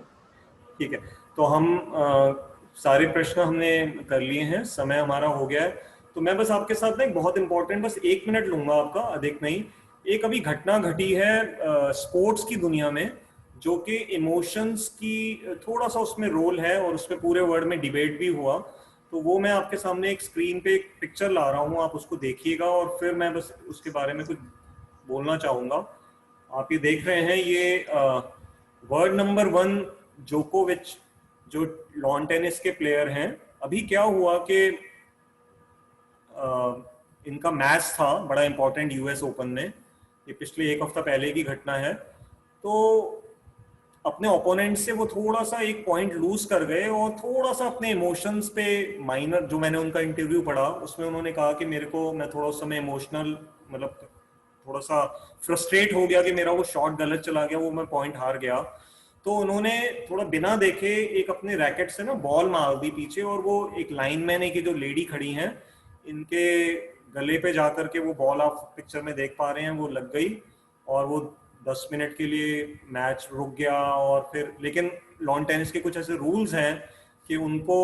ठीक है, तो हम सारे प्रश्न हमने कर लिए हैं, समय हमारा हो गया है। तो मैं बस आपके साथ ना एक बहुत इंपॉर्टेंट, बस 1 मिनट लूंगा आपका, अधिक नहीं। एक अभी घटना घटी है स्पोर्ट्स की दुनिया में, जो कि इमोशंस की थोड़ा सा उसमें रोल है और उसमें पूरे वर्ल्ड में डिबेट भी हुआ। तो वो मैं आपके सामने एक स्क्रीन पे एक पिक्चर ला रहा हूँ, आप उसको देखिएगा और फिर मैं बस उसके बारे में कुछ बोलना चाहूँगा। आप ये देख रहे हैं, ये वर्ल्ड नंबर 1 जोकोविच, जो लॉन टेनिस के प्लेयर हैं। अभी क्या हुआ कि इनका मैच था बड़ा इंपॉर्टेंट यूएस ओपन में, ये पिछले 1 हफ्ता पहले की घटना है। तो अपने ओपोनेंट से वो थोड़ा सा 1 पॉइंट लूज कर गए और थोड़ा सा अपने इमोशंस पे माइनर, जो मैंने उनका इंटरव्यू पढ़ा उसमें उन्होंने कहा कि मैं थोड़ा उस समय इमोशनल, मतलब थोड़ा सा फ्रस्ट्रेट हो गया कि मेरा वो शॉट गलत चला गया, वो मैं पॉइंट हार गया। तो उन्होंने थोड़ा बिना देखे एक अपने रैकेट से ना बॉल मार दी पीछे, और वो एक लाइनमैन है कि जो लेडी खड़ी हैं, इनके गले पे जाकर के वो बॉल आप पिक्चर में देख पा रहे हैं वो लग गई, और वो 10 मिनट के लिए मैच रुक गया। और फिर लेकिन लॉन टेनिस के कुछ ऐसे रूल्स हैं कि उनको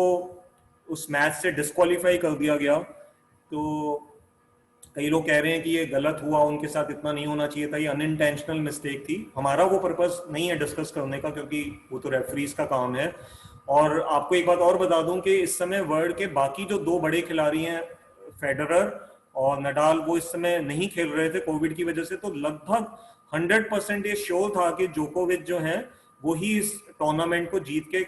उस मैच से डिस्क्वालीफाई कर दिया गया तो कई लोग कह रहे हैं कि ये गलत हुआ, उनके साथ इतना नहीं होना चाहिए था, ये अनइंटेंशनल मिस्टेक थी। हमारा वो पर्पस नहीं है डिस्कस करने का, क्योंकि वो तो रेफरीज का काम है। और आपको एक बात और बता दूं कि इस समय वर्ल्ड के बाकी जो 2 बड़े खिलाड़ी हैं, फेडरर और नडाल, वो इस समय नहीं खेल रहे थे कोविड की वजह से। तो लगभग 100% ये श्योर था कि जोकोविच जो है वो ही इस टूर्नामेंट को जीत के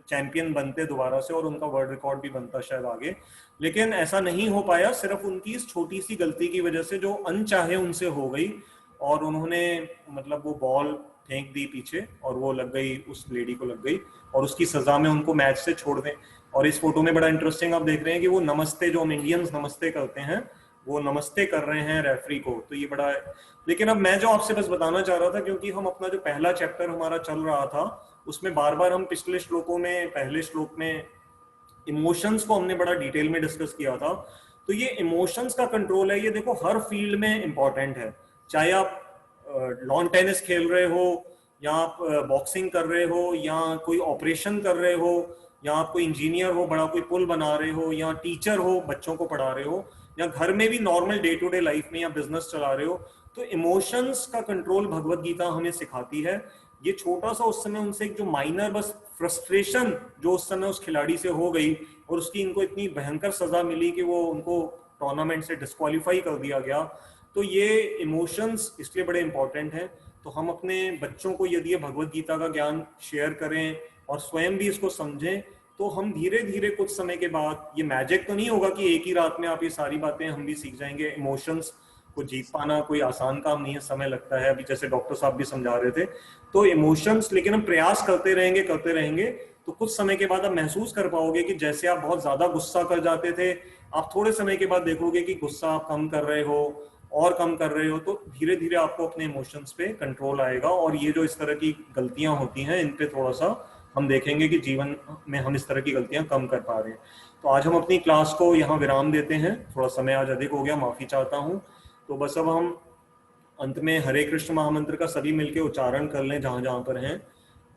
चैंपियन बनते दोबारा से, और उनका वर्ल्ड रिकॉर्ड भी बनता शायद आगे। लेकिन ऐसा नहीं हो पाया, सिर्फ उनकी इस छोटी सी गलती की वजह से जो अनचाहे उनसे हो गई, और उन्होंने मतलब वो बॉल फेंक दी पीछे और वो लग गई, उस लेडी को लग गई, और उसकी सजा में उनको मैच से छोड़ दें। और इस फोटो में बड़ा इंटरेस्टिंग आप देख रहे हैं कि वो नमस्ते, जो हम इंडियंस नमस्ते करते हैं, वो नमस्ते कर रहे हैं रेफरी को। तो ये बड़ा है। लेकिन अब मैं जो आपसे बस बताना चाह रहा था, क्योंकि हम अपना जो पहला चैप्टर हमारा चल रहा था उसमें बार बार हम पिछले श्लोकों में, पहले श्लोक में इमोशंस को हमने बड़ा डिटेल में डिस्कस किया था। तो ये इमोशंस का कंट्रोल है, ये देखो हर फील्ड में इंपॉर्टेंट है। चाहे आप लॉन टेनिस खेल रहे हो, या आप बॉक्सिंग कर रहे हो, या कोई ऑपरेशन कर रहे हो, या आप कोई इंजीनियर हो, बड़ा कोई पुल बना रहे हो, या टीचर हो, बच्चों को पढ़ा रहे हो, या घर में भी normal day to day life में या बिजनेस चला रहे हो, तो इमोशंस का कंट्रोल भगवत गीता हमें सिखाती है। ये छोटा सा उस समय उनसे एक जो माइनर बस फ्रस्ट्रेशन जो उस समय उस खिलाड़ी से हो गई, और उसकी इनको इतनी भयंकर सजा मिली कि वो उनको टूर्नामेंट से डिस्क्वालीफाई कर दिया गया। तो ये इमोशंस इसलिए बड़े इंपॉर्टेंट हैं। तो हम अपने बच्चों को यदि ये भगवत गीता का ज्ञान शेयर करें और स्वयं भी इसको समझें, तो हम धीरे धीरे कुछ समय के बाद, ये मैजिक तो नहीं होगा कि एक ही रात में आप ये सारी बातें हम भी सीख जाएंगे। इमोशंस को जीत पाना कोई आसान काम नहीं है, समय लगता है। अभी जैसे डॉक्टर साहब भी समझा रहे थे, तो इमोशंस, लेकिन हम प्रयास करते रहेंगे, तो कुछ समय के बाद आप महसूस कर पाओगे कि जैसे आप बहुत ज्यादा गुस्सा कर जाते थे, आप थोड़े समय के बाद देखोगे कि गुस्सा आप कम कर रहे हो और कम कर रहे हो। तो धीरे धीरे आपको अपने इमोशंस पे कंट्रोल आएगा, और ये जो इस तरह की गलतियां होती हैं, इन पे थोड़ा सा हम देखेंगे कि जीवन में हम इस तरह की गलतियां कम कर पा रहे हैं। तो आज हम अपनी क्लास को यहाँ विराम देते हैं। थोड़ा समय आज अधिक हो गया, माफी चाहता हूँ। तो बस अब हम अंत में हरे कृष्ण महामंत्र का सभी मिलके उच्चारण कर लें जहां जहां पर हैं।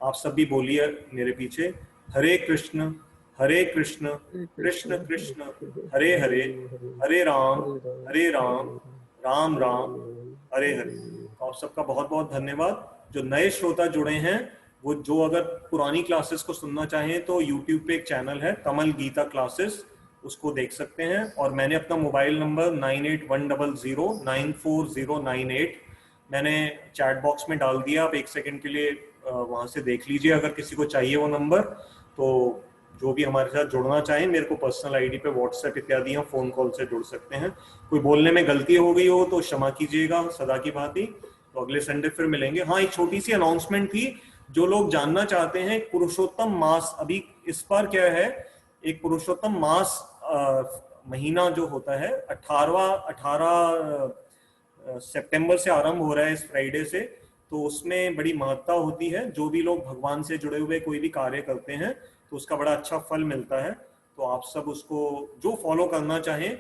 आप सब भी बोलिए मेरे पीछे, हरे कृष्ण कृष्ण कृष्ण हरे हरे, हरे राम राम राम हरे हरे। तो आप सबका बहुत बहुत धन्यवाद। जो नए श्रोता जुड़े हैं, वो जो अगर पुरानी क्लासेस को सुनना चाहें तो YouTube पे एक चैनल है कमल गीता क्लासेस, उसको देख सकते हैं। और मैंने अपना मोबाइल नंबर 9810094098 मैंने चैट बॉक्स में डाल दिया। आप 1 सेकंड के लिए वहां से देख लीजिए, अगर किसी को चाहिए वो नंबर। तो जो भी हमारे साथ जुड़ना चाहें, मेरे को पर्सनल आईडी पे व्हाट्सएप इत्यादि या फोन कॉल से जुड़ सकते हैं। कोई बोलने में गलती हो गई हो तो क्षमा कीजिएगा, सदा की भांति। तो अगले संडे फिर मिलेंगे। हाँ, एक छोटी सी अनाउंसमेंट थी, जो लोग जानना चाहते हैं पुरुषोत्तम मास, अभी इस बार क्या है, एक पुरुषोत्तम मास महीना जो होता है 18 सितंबर से आरंभ हो रहा है, इस फ्राइडे से। तो उसमें बड़ी महत्ता होती है। जो भी लोग भगवान से जुड़े हुए कोई भी कार्य करते हैं तो उसका बड़ा अच्छा फल मिलता है। तो आप सब उसको जो फॉलो करना चाहें,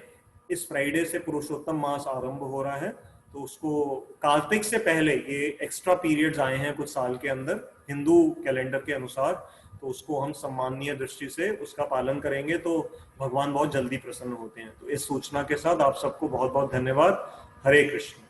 इस फ्राइडे से पुरुषोत्तम मास आरंभ हो रहा है। तो उसको कार्तिक से पहले, ये एक्स्ट्रा पीरियड्स आए हैं कुछ साल के अंदर हिंदू कैलेंडर के अनुसार, तो उसको हम सम्माननीय दृष्टि से उसका पालन करेंगे तो भगवान बहुत जल्दी प्रसन्न होते हैं। तो इस सूचना के साथ आप सबको बहुत बहुत धन्यवाद। हरे कृष्ण।